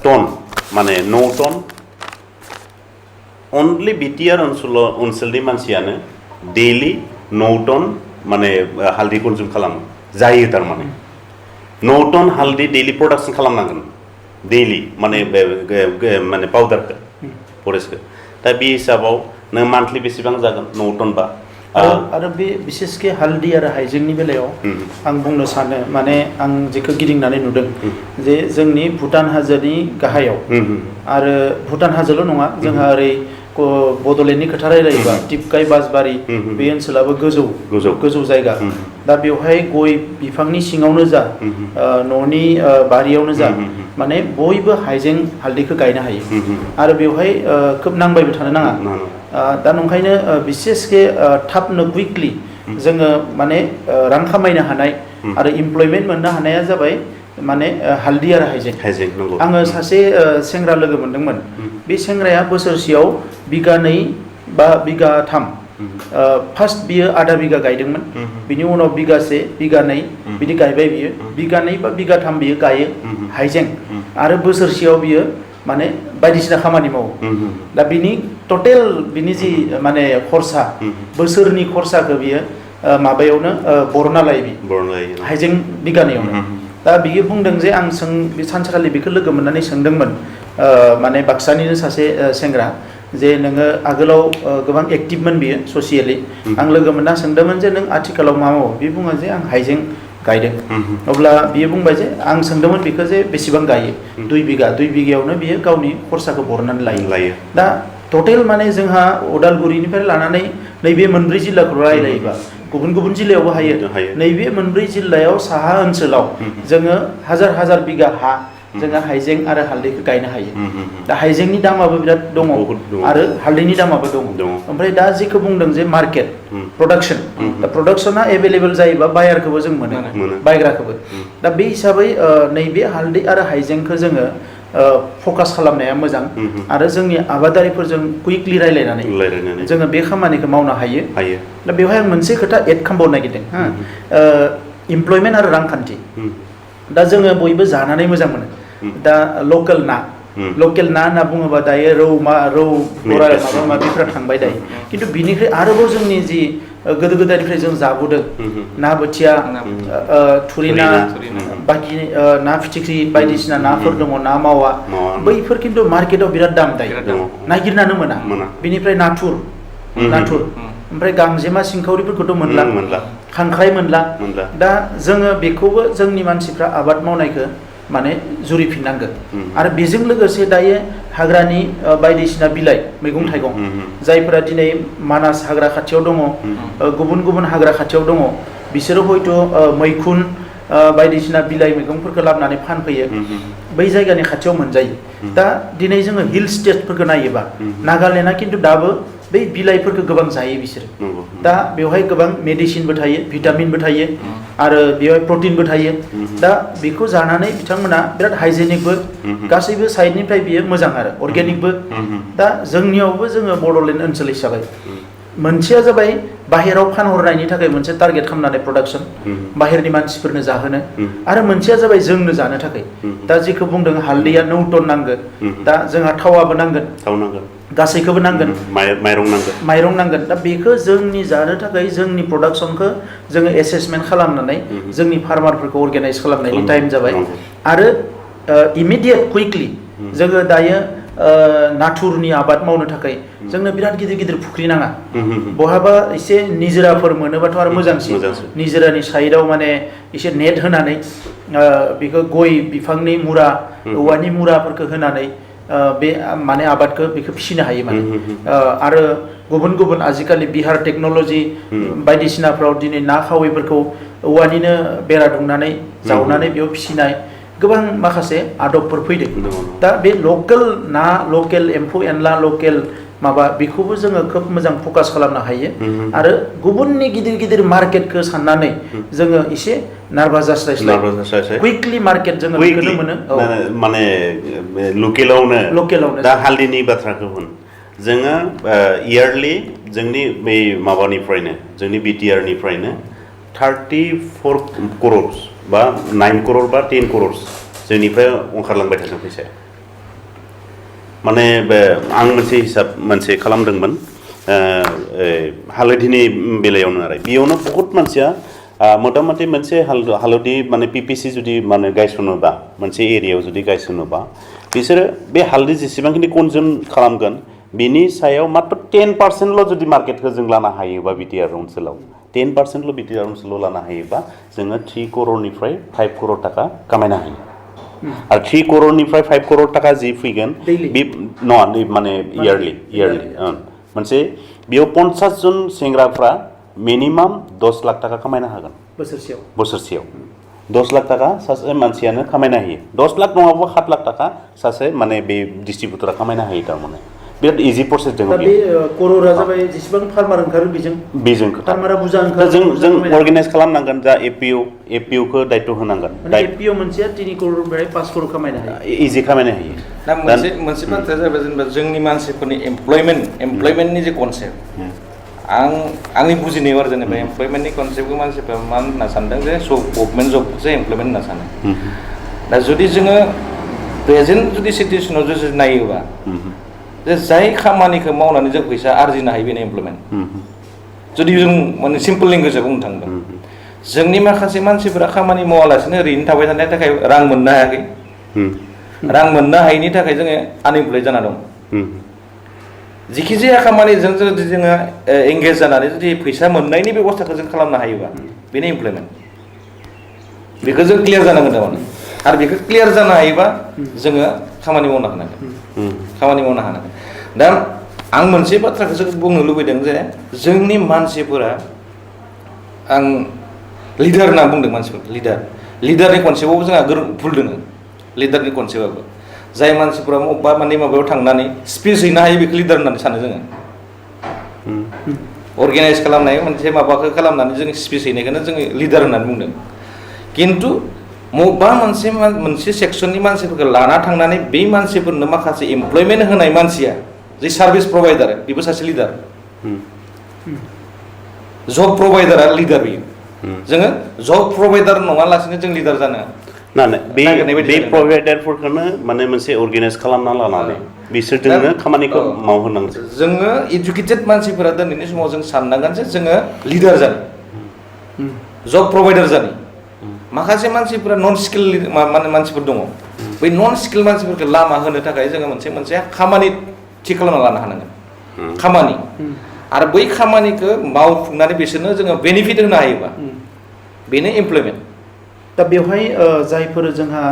[SPEAKER 1] टन माने 9 टन अनलि बिटिआर ओनसोलनि मानसियानो डेइलि 9 टन माने हालदै कनजुम खालामो जायो थारमाने 9 टन हालदै डेइलि प्रडाक्सन खालामनांगोन डेइलि माने पाउडारखौ फरेस्टखौ दा बे हिसाबाव नों मान्थलि बेसेबां जागोन 9 टन बा
[SPEAKER 2] आरो बे बिसेसके हालदै आरो हाइजेंनि बेलायाव आं बुंनो सानो माने आं जेखौ गिदिंनानै नुदों जे जोंनि भुटान हाजोनि गाहायाव आरो भुटान हाजोल' नङा जोंहा ओरै बड'लेण्डनि खोथा रायलायोबा टिपकाइ बासबारि बे ओनसोलाबो गोजौ जायगा दा बेवहाय गय बिफांनि सिङावनो जा न'नि बारियावनो जा माने बयबो हाइजें हालदैखौ गायनो हायो आरो बेवहाय खोब नांबायबो थानो नाङा दा नंखायनो बिसेसके थाबनो कुइकलि जोङो माने रां खामायनो हानाय आरो इमप्लयमेन्ट मोननो हानाया जाबाय माने हालदै आरो हाइजें आङो सासे सेंग्रा लोगो मोनदोंमोन बे सेंग्राया बोसोरसेयाव बिगानै बा बिगाथाम फार्स्ट बियो आधा बिगा गायदोंमोन बिनि उनाव बिगासे बिगानै बिदि गायबाय बियो बिगानै बा बिगाथाम बियो गायो हाइजें आरो बोसोरसेयाव बियो माने बायदिसिना खामानि मावो दा बिनि टटेल बिनि जि माने खरसा बोसोरनि खरसाखौ बियो माबायावनो बरना लायो हाइजें बिगानैयावनो दा बियो बुंदों जे आं सानसेखालि बेखौ लोगो मोननानै सोंदोंमोन माने बाक्सानिनो सासे सेंग्रा जे नोङो आगोलाव गोबां एक्टिभमोन बियो ससियेलि आं लोगो मोनना सोंदोंमोन जे नों आथिखालाव मा मावो बे बुङो जे आं हाइजें गायदों अब्ला बियो बुंबाय जे आं सोंदोंमोन बेखौ जे बेसेबां गायो 2 बिगायावनो बियो गावनि खरसाखौ बरनानै लायो दा टटेल माने जोंहा उदालगुरिनिफ्राय लानानै नैबे मोनब्रै जिल्लाखौ रायलायोबा गुबुन जिल्लायावबो हायो नैबे मोनब्रै जिल्लायाव साहा ओनसोलाव जोङो हाजार बिगा हा जोङो हाइजें आरो हालदैखौ गायनो हायो दा हाइजेंनि दामाबो बिराद दङ आरो हालदैनि दामाबो दङ ओमफ्राय दा जेखौ बुंदों जे मार्केट प्रडाक्सन दा प्रडाक्सना एभेलेबल जायोबा बायारखौबो जों मोनो बायग्राखौबो दा बे हिसाबै नैबे हालदै आरो हाइजेंखौ जोङो फकास खालामनाया मोजां आरो जोंनि आबादारिफोरजों कुइकलि रायलायनानै जोङो बे खामानिखौ मावनो हायो दा बेवहाय आं मोनसे खोथा एड खालामबावनो नागिरदों इमप्लयमेन्ट आरो रांखान्थि दा जोङो बयबो जानानै मोजां मोनो दा लकेल ना होनना बुङोबा दायो रौ बरा माबा माबिफ्रा थांबाय दायो खिन्थु बिनिफ्राय आरोबाव जोंनि जि गोदो गोदायनिफ्राय जों जाबोदों ना बोथिया थुरि ना बाखि ना फिथिख्रि बायदिसिना नाफोर दङ ना मावा बैफोर खिन्थु मार्केटाव बिराद दाम दायो नागिरनानो मोना बिनिफ्राय नाथुर ओमफ्राय गांजेमा सिंखावरिफोरखौथ' मोनला खांख्राइ मोनला दा जोङो बेखौबो जोंनि मानसिफ्रा आबाद मावनायखौ माने जुरिफिननांगोन आरो बेजों लोगोसे दायो हाग्रानि बायदिसिना बिलाइ मैगं थाइगं जायफोरा दिनै मानास हाग्रा खाथियाव दङ गुबुन हाग्रा खाथियाव दङ बिसोरो हयथ' मैखुन बायदिसिना बिलाइ मैगंफोरखौ लाबोनानै फानफैयो बै जायगानि खाथियाव मोनजायो दा दिनै जोङो हिल स्टेटफोरखौ नायोबा नागालेण्डआ खिन्थु दाबो बै बिलाइफोरखौ गोबां जायो बिसोरो दा बेवहाय गोबां मेडिसिनबो थायो भिटामिनबो थायो आरो बेवहाय प्रटिनबो थायो दा बेखौ जानानै बिथांमोना बिराद हाइजेनिकबो गासैबो साइडनिफ्राय बियो मोजां आरो अर्गेनिकबो दा जोंनियावबो जोङो बड'लेण्ड ओनसोल हिसाबै मोनसेया जाबाय बाहेराव फानहरनायनि थाखाय मोनसे टारगेट खालामनानै प्रडाक्सन बाहेरनि मानसिफोरनो जाहोनो आरो मोनसेया जाबाय जोंनो जानो थाखाय दा जेखौ बुंदों हालदैया 9 टन नांगोन दा जोंहा थावाबो नांगोन गासैखौबो नांगोन माइरं नांगोन दा बेखौ जोंनि जानो थाखाय जोंनि प्रडाक्सनखौ जोङो एसेसमेन्ट खालामनानै जोंनि फार्मारफोरखौ अर्गानाइज खालामनायनि टाइम जाबाय आरो इमिडियेट कुइकलि जोङो दायो नाथुरनि आबाद मावनो थाखाय जोंनो बिराद गिदिर गिदिर फुख्रि नाङा बहाबा एसे निजोराफोर मोनोबाथ' आरो मोजांसिन निजोरानि साइडआव माने एसे नेट होनानै बेखौ गय बिफांनि मुरा औवानि मुराफोरखौ होनानै बे माने आबादखौ बेखौ फिसिनो हायो माने आरो गुबुन गुबुन आजिखालि बिहार टेक्न'लजि बायदिसिनाफ्राव दिनै ना खावैफोरखौ औवानिनो बेरा दुंनानै जावनानै बेयाव फिसिनाय गोबां माखासे आदबफोर फैदों दा बे लकेल ना लकेल एम्फौ एनला लकेल माबा बेखौबो जोङो खोब मोजां फकास खालामनो हायो आरो गुबुननि गिदिर गिदिर मार्केटखौ साननानै जोङो एसे नार्भास जास्लायस्लाय कुइकलि मार्केट जोङो बेखौनो मोनो
[SPEAKER 1] माने लकेलावनो दा हालदैनि बाथ्राखौ होन जोङो इयारलि जोंनि बै माबानिफ्रायनो जोंनि बिटिआरनिफ्रायनो 34 crores बा 9 crore बा 10 crores जोंनिफ्राय ओंखारलांबाय थादों फैसाया माने आं मोनसे खालामदोंमोन हालदैनि बेलायावनो आरो बेयावनो बहुत मानसिया मथा-मथि मोनसे हालदै माने पिपिसि जुदि माने गायसनोबा मोनसे एरियायाव जुदि गायसनोबा बिसोरो बे हालदै जेसेबांखिनि कनजुम खालामगोन बिनि सायाव मात्र 10% जुदि मार्केटखौ जों लानो हायोबा बिटिआर ओनसोलाव 10% बिटिआर ओनसोलाव लानो हायोबा जोङो 3 crore-निफ्राय 5 crore थाखा खामायनो हायो आरो 3 crore-निफ्राय 5 crore थाखा जि फैगोन बे नङा माने इयारलि मोनसे बेयाव 50 जन सेंग्राफ्रा मिनिमाम 10 लाख थाखा खामायनो हागोन बोसोरसेयाव 10 लाख थाखा सासे मानसियानो खामायनो हायो 10 लाख नङाबा 7 लाख थाखा सासे माने बे डिस्ट्रिब्युटरा खामायनो हायो थारमाने बिराद इजि प्रसेस दङ
[SPEAKER 2] दा बे कररा जाबाय जेसेबां फार्मार ओंखारो बेजों फार्मारा बुरजा ओंखारो
[SPEAKER 1] जों अर्गानाइज खालामनांगोन जा एपिअ खौ दायित्व होनांगोन
[SPEAKER 2] एपिअ मोनसेया 3 crore 5 crore खामायनो हायो
[SPEAKER 1] इजि खामायनो हायो
[SPEAKER 3] दा मोनसे बाथ्राया जाबाय जेनेबा जोंनि मानसिफोरनि एमप्लयमेन्टनि जे कनसेप्ट आंनि बुजिनायाव आरो जेनेबा एमप्लयमेन्टनि कनसेप्टखौ मानसिफ्रा मा होनना सानदों जे गभर्नमेन्ट जबखौसो एमप्लयमेन्ट होनना सानो दा जुदि जोङो प्रेजेन्ट जुदि सिटुवेसनाव जुदि नायोबा जे जाय खामानिखौ मावनानै जों फैसा आरजिनो हायो बेनो एमप्लयमेन्ट जुदि जों माने सिम्पल लेंगुवेजआव बुंनो थाङोबा जोंनि माखासे मानसिफोरा खामानि मावालासिनो ओरैनो थाबाय थानायनि थाखाय रां मोननो हायाखै रां मोननो हायैनि थाखाय जोङो आनइमप्लयड जाना दं जिखि जाया खामानिजों जुदि जोङो एंगेज जानानै जुदि फैसा मोननायनि बेबस्थाखौ जों खालामनो हायोबा बेनो एमप्लयमेन्ट बेखौ जों क्लियार जानांगोन थारमाने आरो बेखौ क्लियार जानो हायोबा जोङो खामानि मावनो हानांगोन दा आं मोनसे बाथ्राखौसो बुंनो लुबैदों जे जोंनि मानसिफोरा आं लिडार होनना बुंदों मानसिफोर लिडारनि कनसेप्टआवबो जोंहा भुल दङ लिडारनि कनसेप्टआबो जाय मानसिफोरा बबेबा माने माबायाव थांनानै स्पिच हैनो हायो बेखौ लिडार होननानै सानो जोङो अर्गानाइज खालामनाय मोनसे माबाखौ खालामनानै जों स्पिच हैनायखौनो जोङो लिडार होननानै बुंदों खिन्थु बबेबा मोनसे सेक्सननि मानसिफोरखौ लाना थांनानै बे मानसिफोरनो माखासे एमप्लयमेन्ट होनाय मानसिया जे सार्भिस प्रभाइडार बेबो सासे लिडार जब प्रभाइडारा लिडार बेयो जोङो जब प्रभाइडार नङालासिनो जों लिडार जानो
[SPEAKER 1] बे प्रभाइडारफोरखौनो माने मोनसे अर्गानाइज खालामना लानानै बिसोरजोंनो खामानिखौ मावहोनांगोन
[SPEAKER 3] जोङो इडुकेटेड मानसिफोरा दिनैनि समाव जों साननांगोन जे जोङो लिडार जानो जब प्रभाइडार जानो माखासे मानसिफोरा नन स्किल माने मानसिफोर दङ बै नन स्किल मानसिफोरखौ लामा होनो थाखाय जोङो मोनसे खामानि थि खालामना लानो हानांगोन खामानि आरो बै खामानिखौ मावफुंनानै बिसोरनो जोङो बेनिफिट होनो हायोबा बेनो एमप्लयमेन्ट
[SPEAKER 2] दा बेवहाय जायफोर जोंहा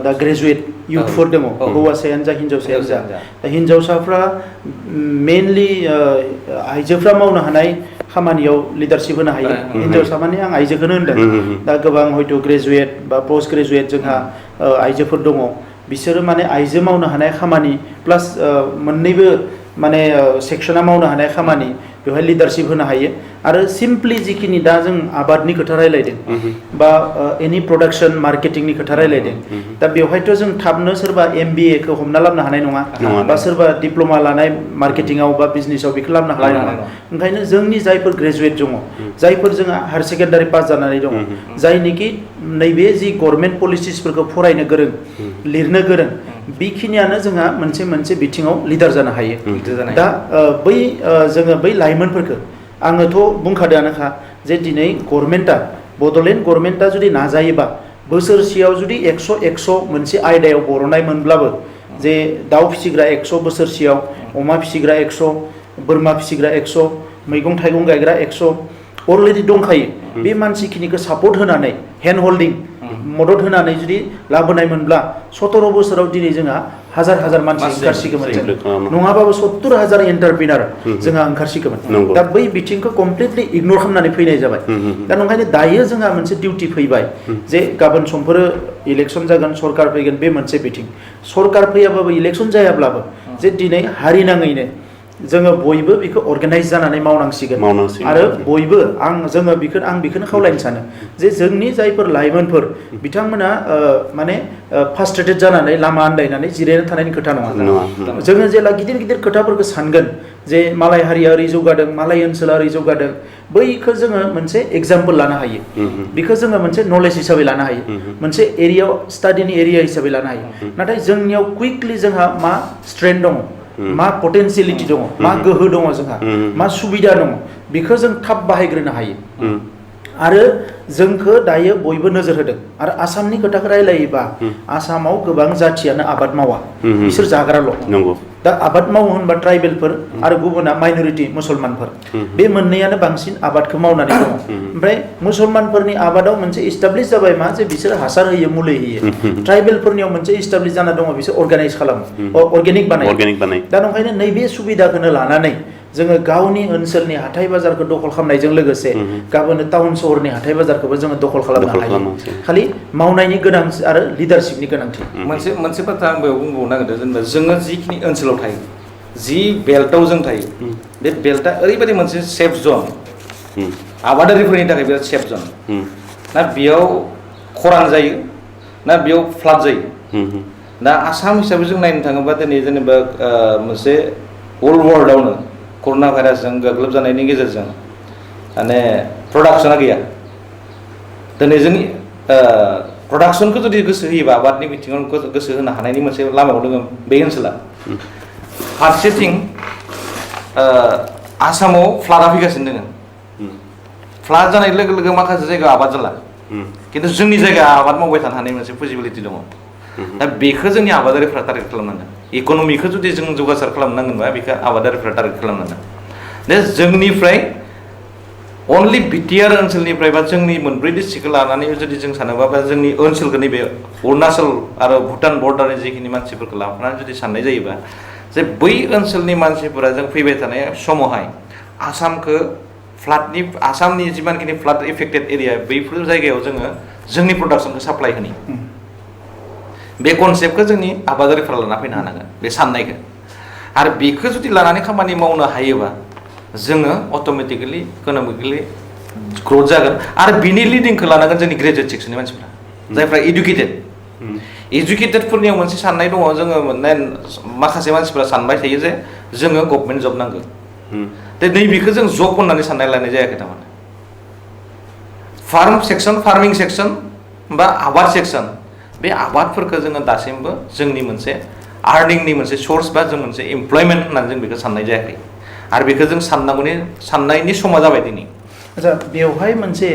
[SPEAKER 2] दा ग्रेजुवेट इयुथफोर दङ हौवासायानो जा हिन्जावसायानो जा दा हिन्जावसाफ्रा मेनलि आइजोफ्रा मावनो हानाय खामानियाव लिडारशिप होनो हायो हिन्जावसा माने आं आइजोखौनो होनदों दा गोबां हयथ' ग्रेजुवेट बा पोस्ट ग्रेजुवेट जोंहा आइजोफोर दङ बिसोरो माने आइजो मावनो हानाय खामानि प्लास मोननैबो माने सेक्सना मावनो हानाय खामानि बेवहाय लिडारशिप होनो हायो आरो सिम्पलि जिखिनि दा जों आबादनि खोथा रायलायदों बा एनि प्रडाक्शन मार्केटिंनि खोथा रायलायदों दा बेवहायथ' जों थाबनो सोरबा MBA खौ हमना लाबनो हानाय नङा बा सोरबा डिप्ल'मा लानाय मार्केटिंआव बा बिजनेसाव बेखौ लाबनो हानाय नङा ओंखायनो जोंनि जायफोर ग्रेजुवेट दङ जायफोर जोंहा हायार सेकेन्डारि पास जानानै दङ जायनिखि नैबे जि गभर्नमेन्ट पलिसिसफोरखौ फरायनो गोरों लिरनो गोरों बेखिनियानो जोंहा मोनसे बिथिङाव लिडार जानो हायो दा बै जोङो बै लाइमोनफोरखौ आङोथ' बुंखादोआनोखा जे दिनै गभर्नमेन्टआ बड'लेण्ड गभर्नमेन्टआ जुदि नाजायोबा बोसोरसेयाव जुदि 100 मोनसे आयदायाव बर'नाय मोनब्लाबो जे दाउ फिसिग्रा 100 बोसोरसेयाव अमा फिसिग्रा 100 बोरमा फिसिग्रा 100 मैगं थाइगं गायग्रा 100 अलरेडि दंखायो बे मानसिखिनिखौ सापर्ट होनानै हेन्ड होल्डिं मदद होनानै जुदि लाबोनाय मोनब्ला 17 बोसोराव दिनै जोंहा हाजार मानसि ओंखारसिगौमोन नङाबाबो 70,000 एन्टारप्रिनार जोंहा ओंखारसिगौमोन दा बै बिथिंखौ कमप्लिटलि इगनर खालामनानै फैनाय जाबाय दा ओंखायनो दायो जोंहा मोनसे डिउटि फैबाय जे गाबोन समफोर इलेक्सन जागोन सरकार फैगोन बे मोनसे बिथिं सरकार फैयाबाबो इलेक्सन जायाब्लाबो जे दिनै हारि नाङैनो जोङो बयबो बेखौ अर्गानाइज जानानै मावनांसिगोन आरो बयबो आं बेखौनो खावलायनो सानो जे जोंनि जायफोर लाइमोनफोर बिथांमोना माने फ्रास्ट्रेटेड जानानै लामा आन्दायनानै जिरायना थानायनि खोथा नङा जोङो जेला गिदिर खोथाफोरखौ सानगोन जे मालाय हारिया ओरै जौगादों मालाय ओनसोला ओरै जौगादों बैखौ जोङो मोनसे एग्जाम्पल लानो हायो बेखौ जोङो मोनसे नलेज हिसाबै लानो हायो मोनसे एरिया स्टाडिनि एरिया हिसाबै लानो हायो नाथाय जोंनियाव कुइकलि जोंहा मा स्ट्रेंथ दङ मा पटेन्सियलिटि दङ मा गोहो दङ जोंहा मा सुबिदा दङ बेखौ जों थाब बाहायग्रोनो हायो आरो जोंखौ दायो बयबो नोजोर होदों आरो आसामनि खोथाखौ रायलायोबा आसामाव गोबां जाथियानो आबाद मावा बिसोर जाग्राल' दा आबाद मावो होनबा ट्राइबेलफोर आरो गुबुना माइनरिटि मुसलमानफोर बे मोननैयानो बांसिन आबादखौ मावनानै दङ ओमफ्राय मुसलमानफोरनि आबादाव मोनसे इस्टाब्लिश जाबाय मा जे बिसोर हासार होयो मुलि होयो ट्राइबेलफोरनियाव मोनसे इस्टाब्लिश जाना दङ बिसोर अर्गानाइज खालामो अर्गेनिक बानायो दा ओंखायनो नैबे सुबिदाखौनो लानानै जोङो गावनि ओनसोलनि हाथाय बाजारखौ दखल खालामनायजों लोगोसे गाबोन टाउन सहरनि हाथाय बाजारखौबो जोङो दखल खालामनो हायो खालि मावनायनि गोनांथि आरो लिडारशिपनि गोनांथि
[SPEAKER 3] मोनसे बाथ्रा आं बेयाव बुंबावनो नागिरदों जेनेबा जोङो जिखिनि ओनसोलाव थायो जि बेल्टआव जों थायो बे बेल्टआ ओरैबायदि मोनसे सेफ जन आबादारिफोरनि थाखाय बिराद सेफ जन ना बेयाव खरान जायो ना बेयाव फ्लाड जायो दा आसाम हिसाबै जों नायनो थाङोबा दिनै जेनेबा मोनसे अल वर्ल्डआवनो कर'ना भाइरासजों गाग्लोबजानायनि गेजेरजों माने प्रडाक्सना गैया दिनै जोंनि प्रडाक्सनखौ जुदि गोसो होयोबा आबादनि बिथिङाव गोसो होनो हानायनि मोनसे लामायाव दङ बे ओनसोला फारसेथिं आसामाव फ्लाडा फैगासिनो दङ फ्लाड जानाय लोगो लोगो माखासे जायगायाव आबाद जाला खिन्थु जोंनि जायगायाव आबाद मावबाय थानो हानाय मोनसे पसिबिलिटि दङ दा बेखौ जोंनि आबादारिफ्रा टारगेट खालामनांगोन इक'नमिखौ जुदि जों जौगासार खालामनांगोनबा बेखौ आबादारिफ्रा टारगेट खालामनांगोन दा जोंनिफ्राय अनलि बिटिआर ओनसोलनिफ्राय बा जोंनि मोनब्रै डिस्ट्रिक्टखौ लानानै जुदि जों सानोबा बा जोंनि ओनसोलखौ नैबे अरुणाचल आरो भुटान बर्डारनि जिखिनि मानसिफोरखौ लाफानानै जुदि साननाय जायोबा जे बै ओनसोलनि मानसिफोरा जों फैबाय थानाय समावहाय आसामखौ फ्लाडनि आसामनि जिमानखिनि फ्लाड एफेक्टेड एरिया बैफोर जायगायाव जोङो जोंनि प्रडाक्सनखौ साप्लाय होनि बे कनसेप्टखौ जोंनि आबादारिफ्रा लाना फैनो हानांगोन बे साननायखौ आरो बेखौ जुदि लानानै खामानि मावनो हायोबा जोङो अट'मेटिकेलि इक'नमिकेलि ग्रथ जागोन आरो बिनि लिडिंखौ लानांगोन जोंनि ग्रेजुवेट सेक्सननि मानसिफ्रा जायफ्रा इडुकेटेडफोरनियाव मोनसे साननाय दङ जोङो माखासे मानसिफ्रा सानबाय थायो जे जोङो गभर्नमेन्ट जब नांगौ दा नैबेखौ जों जब होननानै साननाय लानाय जायाखै थारमाने फार्मिं सेक्सन बा आबाद सेक्सन बे आबादफोरखौ जोङो दासिमबो जोंनि मोनसे आर्निंनि मोनसे सर्स बा जों मोनसे एमप्लयमेन्ट होननानै जों बेखौ साननाय जायाखै आरो बेखौ जों साननायनि समा जाबाय दिनै
[SPEAKER 2] आच्छा बेवहाय मोनसे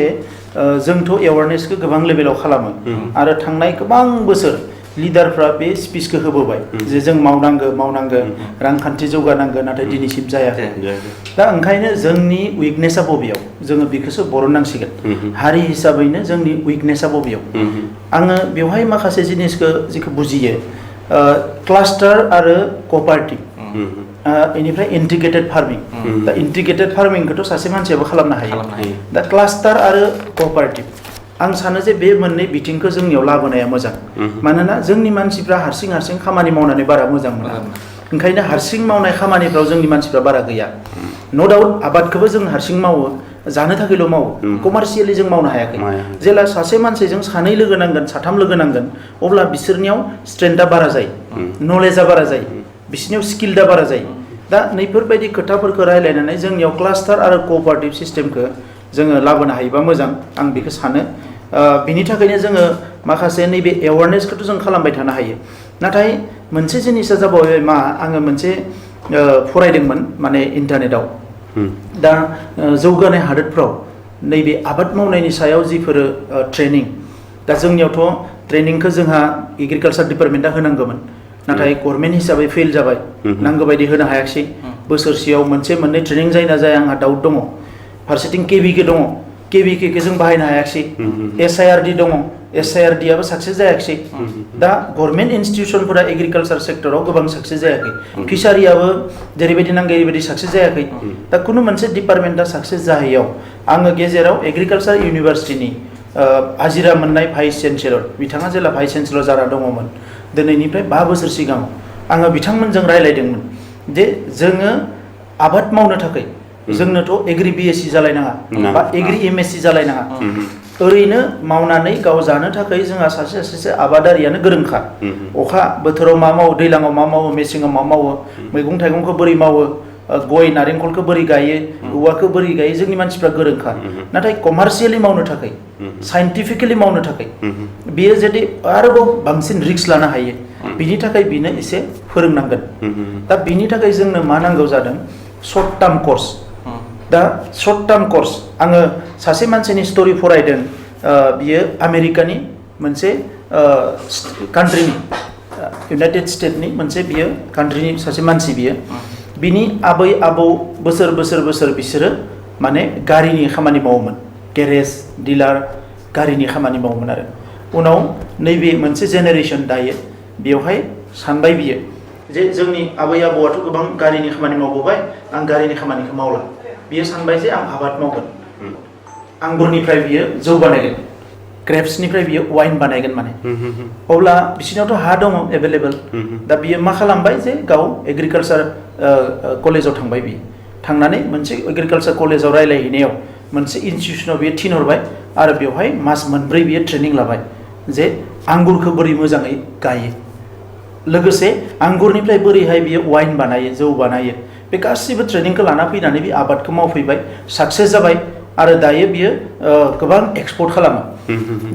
[SPEAKER 2] जोंथ' एवारनेसखौ गोबां लेभेलाव खालामो आरो थांनाय गोबां बोसोर लिडारफ्रा बे स्पिचखौ होबोबाय जे जों मावनांगौ रांखान्थि जौगानांगौ नाथाय दिनैसिम जायाखै दा ओंखायनो जोंनि उइकनेसा बबेयाव जोङो बेखौसो बरननांसिगोन हारि हिसाबैनो जोंनि उइकनेसा बबेयाव आङो बेवहाय माखासे जिनिसखौ जिखौ बुजियो क्लास्टार आरो क'पारेटिभ बेनिफ्राय इन्टिग्रेटेड फार्मिं दा इन्टिग्रेटेड फार्मिंखौथ' सासे मानसियाबो खालामनो हायो दा क्लास्टार आरो क'पारेटिभ आं सानो जे बे मोननै बिथिंखौ जोंनियाव लाबोनाया मोजां मानोना जोंनि मानसिफ्रा हारसिं खामानि मावनानै बारा मोजां मोना ओंखायनो हारसिं मावनाय खामानिफ्राव जोंनि मानसिफ्रा बारा गैया न' डाउट आबादखौबो जों हारसिं मावो जानो थाखायल' मावो कमार्शियेलि जों मावनो हायाखै जेला सासे मानसिजों सानै लोगो नांगोन साथाम लोगो नांगोन अब्ला बिसोरनियाव स्ट्रेंथआ बारा जायो नलेजआ बारा जायो बिसोरनियाव स्किलआ बारा जायो दा नैफोरबायदि खोथाफोरखौ रायलायनानै जोंनियाव क्लास्टार आरो क'पारेटिभ सिस्टेमखौ जोङो लाबोनो हायोबा मोजां आं बेखौ सानो बिनि थाखायनो जोङो माखासे नैबे एवारनेसखौथ' जों खालामबाय थानो हायो नाथाय मोनसे जिनिसा जाबाय मा आङो मोनसे फरायदोंमोन माने इन्टारनेटाव दा जौगानाय हादोरफ्राव नैबे आबाद मावनायनि सायाव जिफोर ट्रेनिं दा जोंनियावथ' ट्रेनिंखौ जोंहा एग्रिकालसार डिपार्टमेन्टआ होनांगौमोन नाथाय गभर्नमेन्ट हिसाबै फेल जाबाय नांगौ बायदि होनो हायाखिसै बोसोरसेयाव मोनसे मोननै ट्रेनिं जायो ना जाया आंहा डाउट दङ फारसेथिं केभिके दङ केभिके जों बाहायनो हायाखिसै SIRD दङ SIRDआबो साक्सेस जायाखिसै दा गभर्नमेन्ट इन्स्टिटिउसनफोरा एग्रिकालसार सेक्टराव गोबां साक्सेस जायाखै फिसारियाबो जेरैबायदि नांगौ ओरैबायदि साक्सेस जायाखै दा कुनु मोनसे डिपार्टमेन्टआ साक्सेस जाहैयाव आङो गेजेराव एग्रिकालसार इउनिभार्सिटिनि आजिरा मोननाय भाइस चेन्सेलर बिथाङा जेला भाइस चेन्सेलर जाना दङमोन दिनैनिफ्राय 5 बोसोर सिगां आङो बिथांमोनजों रायलायदोंमोन जे जोङो आबाद मावनो थाखाय जोंनोथ' एग्रि BSc जालायनाङा बा एग्रि MSc जालायनाङा ओरैनो मावनानै गाव जानो थाखाय जोंहा सासे आबादारियानो गोरोंखा अखा बोथोराव मा मावो दैलाङाव मा मावो मेसेङाव मा मावो मैगं थाइगंखौ बोरै मावो गय नारेंखलखौ बोरै गायो औवाखौ बोरै गायो जोंनि मानसिफ्रा गोरोंखा नाथाय कमार्शियेलि मावनो थाखाय साइन्टिफिकेलि मावनो थाखाय बियो जुदि आरोबाव बांसिन रिस्क लानो हायो बिनि थाखाय बिनो एसे फोरोंनांगोन दा बिनि थाखाय जोंनो मा नांगौ जादों सर्ट टार्म कर्स दा सर्ट टार्म कर्स आङो सासे मानसिनि स्टोरी फरायदों बियो आमेरिकानि मोनसे कान्ट्रिनि इउनाइटेड स्टेटनि मोनसे बियो कान्ट्रिनि सासे मानसि बियो बिनि आबै आबौ बोसोर बिसोरो माने गारिनि खामानि मावोमोन गेरेज डिलार गारिनि खामानि मावोमोन आरो उनाव नैबे मोनसे जेनेरेशन दायो बेवहाय सानबाय बियो जे जोंनि आबै आबौआथ' गोबां गारिनि खामानि मावबोबाय आं गारिनि खामानिखौ मावला बियो सानबाय जे आं आबाद मावगोन आंगुरनिफ्राय बियो जौ बानायगोन ग्रेप्सनिफ्राय बियो वाइन बानायगोन माने अब्ला बिसिनावथ' हा दङ एभेलेबल दा बियो मा खालामबाय जे गाव एग्रिकालसार कलेजाव थांबाय बियो थांनानै मोनसे एग्रिकालसार कलेजाव रायलायहैनायाव मोनसे इनस्टिटिउसनाव बियो थिनहरबाय आरो बेवहाय मास मोनब्रै बियो ट्रेनिं लाबाय जे आंगुरखौ बोरै मोजाङै गायो लोगोसे आंगुरनिफ्राय बोरैहाय बियो वाइन बानायो जौ बानायो बे गासिबो ट्रेनिंखौ लाना फैनानै बे आबादखौ मावफैबाय साक्सेस जाबाय आरो दायो बियो गोबां एक्सपर्ट खालामो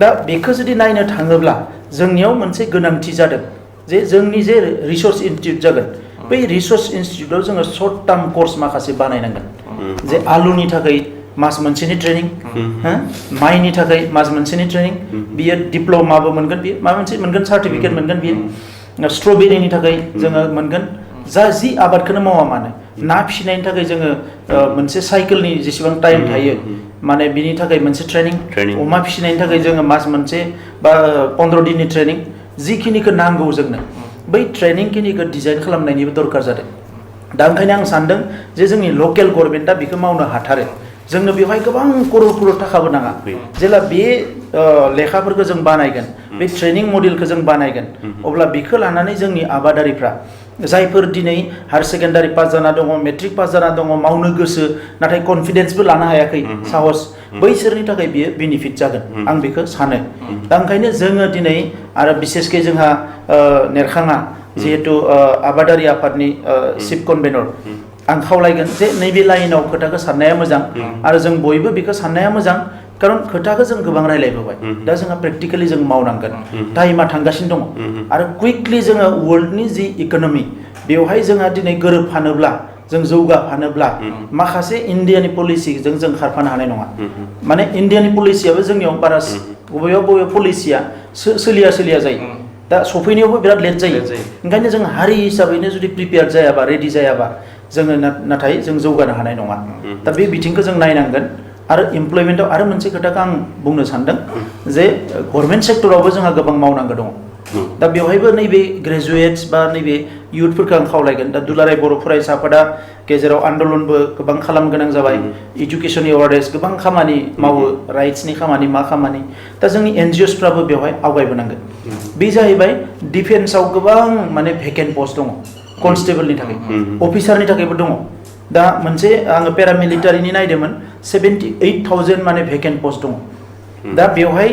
[SPEAKER 2] दा बेखौ जुदि नायनो थाङोब्ला जोंनियाव मोनसे गोनांथि जादों जे जोंनि जे रिसर्च इनस्टिट्यूट जागोन बै रिसर्च इनस्टिट्यूटआव जोङो सर्ट टार्म कर्स माखासे बानायनांगोन जे आलुनि थाखाय मास मोनसेनि ट्रेनिं माइनि थाखाय मास मोनसेनि ट्रेनिं बियो डिप्ल'माबो मोनगोन बियो माबा मोनसे मोनगोन सार्टिफिकेट मोनगोन बियो स्ट्रबेरिनि थाखाय जोङो मोनगोन जि आबादखौनो मावा मानो ना फिसिनायनि थाखाय जोङो मोनसे साइकेलनि जेसेबां टाइम थायो माने बिनि थाखाय मोनसे ट्रेनिं अमा फिसिनायनि थाखाय जोङो मास मोनसे बा 15 दिननि ट्रेनिं जिखिनिखौ नांगौ जोंनो बै ट्रेनिं खिनिखौ डिजाइन खालामनायनिबो दरकार जादों दा ओंखायनो आं सानदों जे जोंनि लकेल गभर्नमेन्टआ बेखौ मावनो हाथारो जोंनो बेवहाय गोबां करोड़ थाखाबो नाङा जेला बे लेखाफोरखौ जों बानायगोन बे ट्रेनिं मडेलखौ जों बानायगोन अब्ला बेखौ लानानै जोंनि आबादारिफ्रा जायफोर दिनै हायार सेकेन्डारि पास जाना दङ मेट्रिक पास जाना दङ मावनो गोसो नाथाय कनफिडेन्सबो लानो हायाखै साहस बैसोरनि थाखाय बियो बेनिफिट जागोन आं बेखौ सानो दा ओंखायनो जोङो दिनै आरो बिसेसकै जोंहा नेरखाङा जिहेतु आबादारि आफादनि चिफ कनभेनर आं खावलायगोन जे नैबे लाइनाव खोथाखौ साननाया मोजां आरो जों बयबो बेखौ साननाया मोजां खारन खोथाखौ जों गोबां रायलायबोबाय दा जोंहा प्रेक्टिकेलि जों मावनांगोन टाइमा थांगासिनो दङ आरो कुइकलि जोङो वर्ल्डनि जि इक'नमि बेवहाय जोंहा दिनै गोरोबफानोब्ला जों जौगाफानोब्ला माखासे इन्डियानि पलिसिजों जों खारफानो हानाय नङा माने इन्डियानि पलिसियाबो जोंनियाव बारा बबेबा पलिसिया सोलिया जायो दा सफैनायावबो बिराद लेट जायो ओंखायनो जों हारि हिसाबैनो जुदि प्रिपेयार जायाबा रेडि जायाबा जोङो नाथाय जों जौगानो हानाय नङा दा बे बिथिंखौ जों नायनांगोन आरो इमप्लयमेन्टआव आरो मोनसे खोथाखौ आं बुंनो सानदों जे गभर्नमेन्ट सेक्टरावबो जोंहा गोबां मावनांगौ दङ दा बेवहायबो नैबे ग्रेजुवेट्स बा नैबे इयुथफोरखौ आं खावलायगोन दा दुलाराय बर' फरायसा आफादा गेजेराव आन्दलनबो गोबां खालामनो गोनां जाबाय इडुकेसन एवारनेस गोबां खामानि मावो राइट्सनि खामानि मा खामानि दा जोंनि एनजिअसफ्राबो बेवहाय आवगायबोनांगोन बे जाहैबाय डिफेन्सआव गोबां माने भेकेन्ट पस्ट दङ कनस्टेबलनि थाखाय अफिसारनि थाखायबो दङ दा मोनसे आङो पेरामिलिटारिनि नायदोंमोन 78,000 माने भेकेन्ट पस्ट दङ दा बेवहाय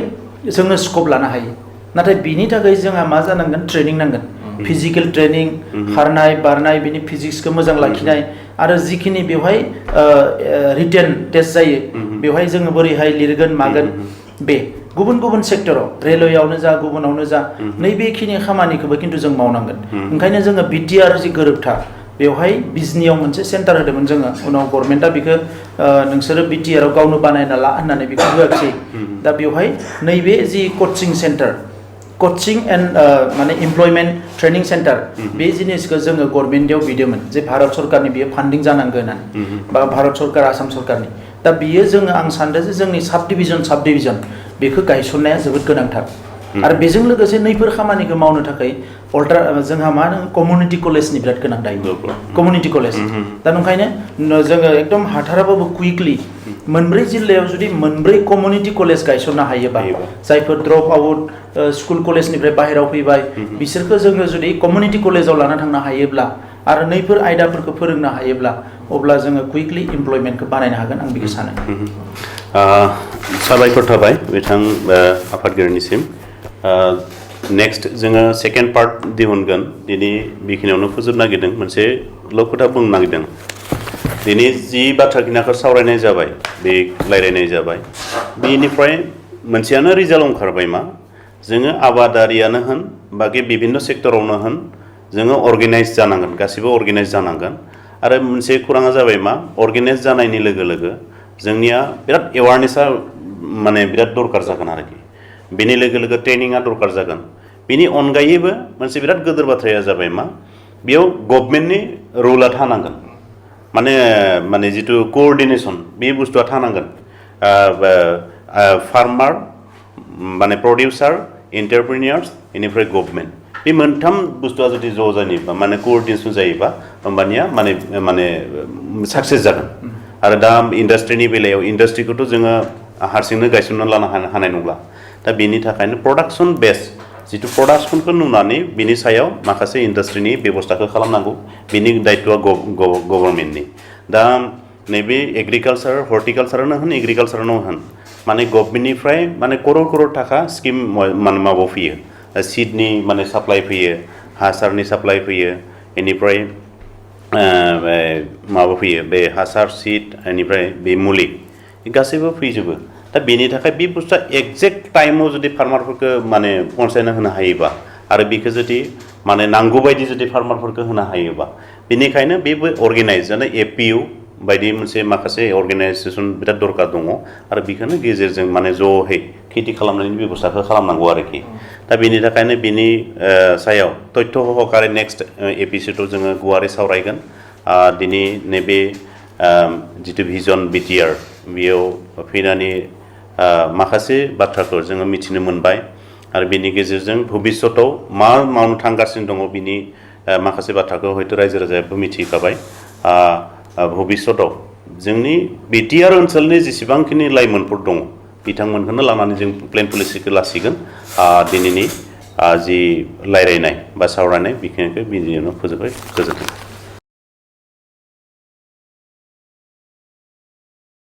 [SPEAKER 2] जोङो स्कप लानो हायो नाथाय बिनि थाखाय जोंहा मा जानांगोन ट्रेनिं नांगोन फिजिकेल ट्रेनिं खारनाय बारनाय बिनि फिजिक्सखौ मोजां लाखिनाय आरो जिखिनि बेवहाय रिटेन टेस्ट जायो बेवहाय जोङो बोरैहाय लिरगोन मागोन बे गुबुन गुबुन सेक्टराव रेलवेयावनो जा गुबुनावनो जा नैबेखिनि खामानिखौबो खिन्थु जों मावनांगोन ओंखायनो जोङो बिटिआर जि गोरोबथा बेवहाय बिजनियाव मोनसे सेन्टार होदोंमोन जोङो उनाव गभर्नमेन्टआ बेखौ नोंसोरो बिटिआरआव गावनो बानायना ला होननानै बेखौ होआखिसै दा बेवहाय नैबे जि कचिं सेन्टार कचिं एन्ड माने इमप्लयमेन्ट ट्रेनिं सेन्टार बे जिनिसखौ जोङो गभर्नमेन्टआव बिदोंमोन जे भारत सरकारनि बियो फान्डिं जानांगोन होननानै बा भारत सरकार आसाम सरकारनि दा बियो जोङो आं सानदों जे जोंनि साब डिभिजन बेखौ गायसननाया जोबोद गोनांथार आरो बेजों लोगोसे नैफोर खामानिखौ मावनो थाखाय जोंहा मा होनो कमिउनिटि कलेजनि बिराद गोनां दायो कमिउनिटि कलेज दा ओंखायनो जोङो एकदम हाथाराबाबो कुइकलि मोनब्रै जिल्लायाव जुदि मोनब्रै कमिउनिटि कलेज गायसननो हायोबा जायफोर ड्रप आउट स्कुल कलेजनिफ्राय बाहेरायाव फैबाय बिसोरखौ जोङो जुदि कमिउनिटि कलेजाव लाना थांनो हायोब्ला आरो नैफोर आयदाफोरखौ फोरोंनो हायोब्ला अब्ला जोङो कुइकलि इमप्लयमेन्टखौ बानायनो हागोन आं बेखौ सानो
[SPEAKER 1] साबायखर थाबाय बिथां आफादगिरिनिसिम नेक्स्ट जोङो सेकेन्ड पार्ट दिहुनगोन दिनै बेखिनियावनो फोजोबनो नागिरदों मोनसेल' खोथा बुंनो नागिरदों दिनै जि बाथ्रा खिनाखौ सावरायनाय जाबाय बे रायलायनाय जाबाय बेनिफ्राय मोनसेयानो रिजाल्ट ओंखारबाय मा जोङो आबादारियानो होन बाखि बिभिन्न सेक्टरावनो होन जोङो अर्गेनाइज जानांगोन गासिबो अर्गेनाइज जानांगोन आरो मोनसे खौराङा जाबाय मा अर्गेनाइज जानायनि लोगो लोगो जोंनिया बिराद एवारनेसा माने बिराद दरकार जागोन आरोखि बेनि लोगो लोगो ट्रेनिङा दरकार जागोन बेनि अनगायैबो मोनसे बिराद गिदिर बाथ्राया जाबाय मा बेयाव गभर्नमेन्टनि रुलआ थानांगोन माने जिथु कोअर्डिनेसन बे बुस्थुआ थानांगोन फार्मार माने प्रडिउसार एन्टारप्रिनियर्स बेनिफ्राय गभर्नमेन्ट बे मोनथाम बुस्थुआ जुदि ज' जायोबा माने कोअर्डिनेसन जायोबा होमबानिया माने साक्सेस जागोन आरो दा इन्डास्ट्रिनि बेलायाव इन्डास्ट्रिखौथ' जोङो हारसिंनो गायसनना लानो हानाय नंला दा बेनि थाखायनो प्रडाक्सन बेस जिथु प्रडाक्सनखौ नुनानै बिनि सायाव माखासे इन्डास्ट्रिनि बेबस्थाखौ खालामनांगौ बिनि दायित्वआ गभर्नमेन्टनि दा नैबे एग्रिकालसार हर्टिकालसारानो होन एग्रिकालसारानो होन माने गभर्नमेन्टनिफ्राय माने करोड़ थाखा स्किम माने माबाव फैयो सीडनि माने साप्लाइ फैयो हासारनि साप्लाइ फैयो बेनिफ्राय माबा फैयो बे हासार सीड बेनिफ्राय बे मुलि गासैबो फैजोबो दा बेनि थाखाय बे बुस्थुआ एक्जेक्ट टाइमाव जुदि फार्मारफोरखौ माने पहुंचायना होनो हायोबा आरो बेखौ जुदि माने नांगौ बायदि जुदि फार्मारफोरखौ होनो हायोबा बेनिखायनो बेबो अर्गेनाइज जानाय एपिइउ बायदि मोनसे माखासे अर्गेनाइजेसन बिराद दरकार दङ आरो बेखौनो गेजेरजों माने ज'है खेथि खालामनायनि बेबस्थाखौ खालामनांगौ आरोखि दा बेनि थाखायनो बिनि सायाव तथ्य सहकारे नेक्स्ट एपिसडआव जोङो गुवारै सावरायगोन दिनै नैबे जितु भिजन बिटिआर बेयाव फैनानै माखासे बाथ्राखौ जोङो मिथिनो मोनबाय आरो बेनि गेजेरजों भबिष्यताव मा मावनो थांगासिनो दङ बिनि माखासे बाथ्राखौ हयथ' रायजो राजायाबो मिथिखाबाय भबिष्यताव जोंनि बिटिआर ओनसोलनि जेसेबांखिनि लाइमोनफोर दङ बिथांमोनखौनो लानानै जों प्लेन पलिसिखौ लासिगोन दिनैनि जि रायलायनाय बा सावरायनाय बेखिनिखौ बिदिनो फोजोबबाय गोजोन्थों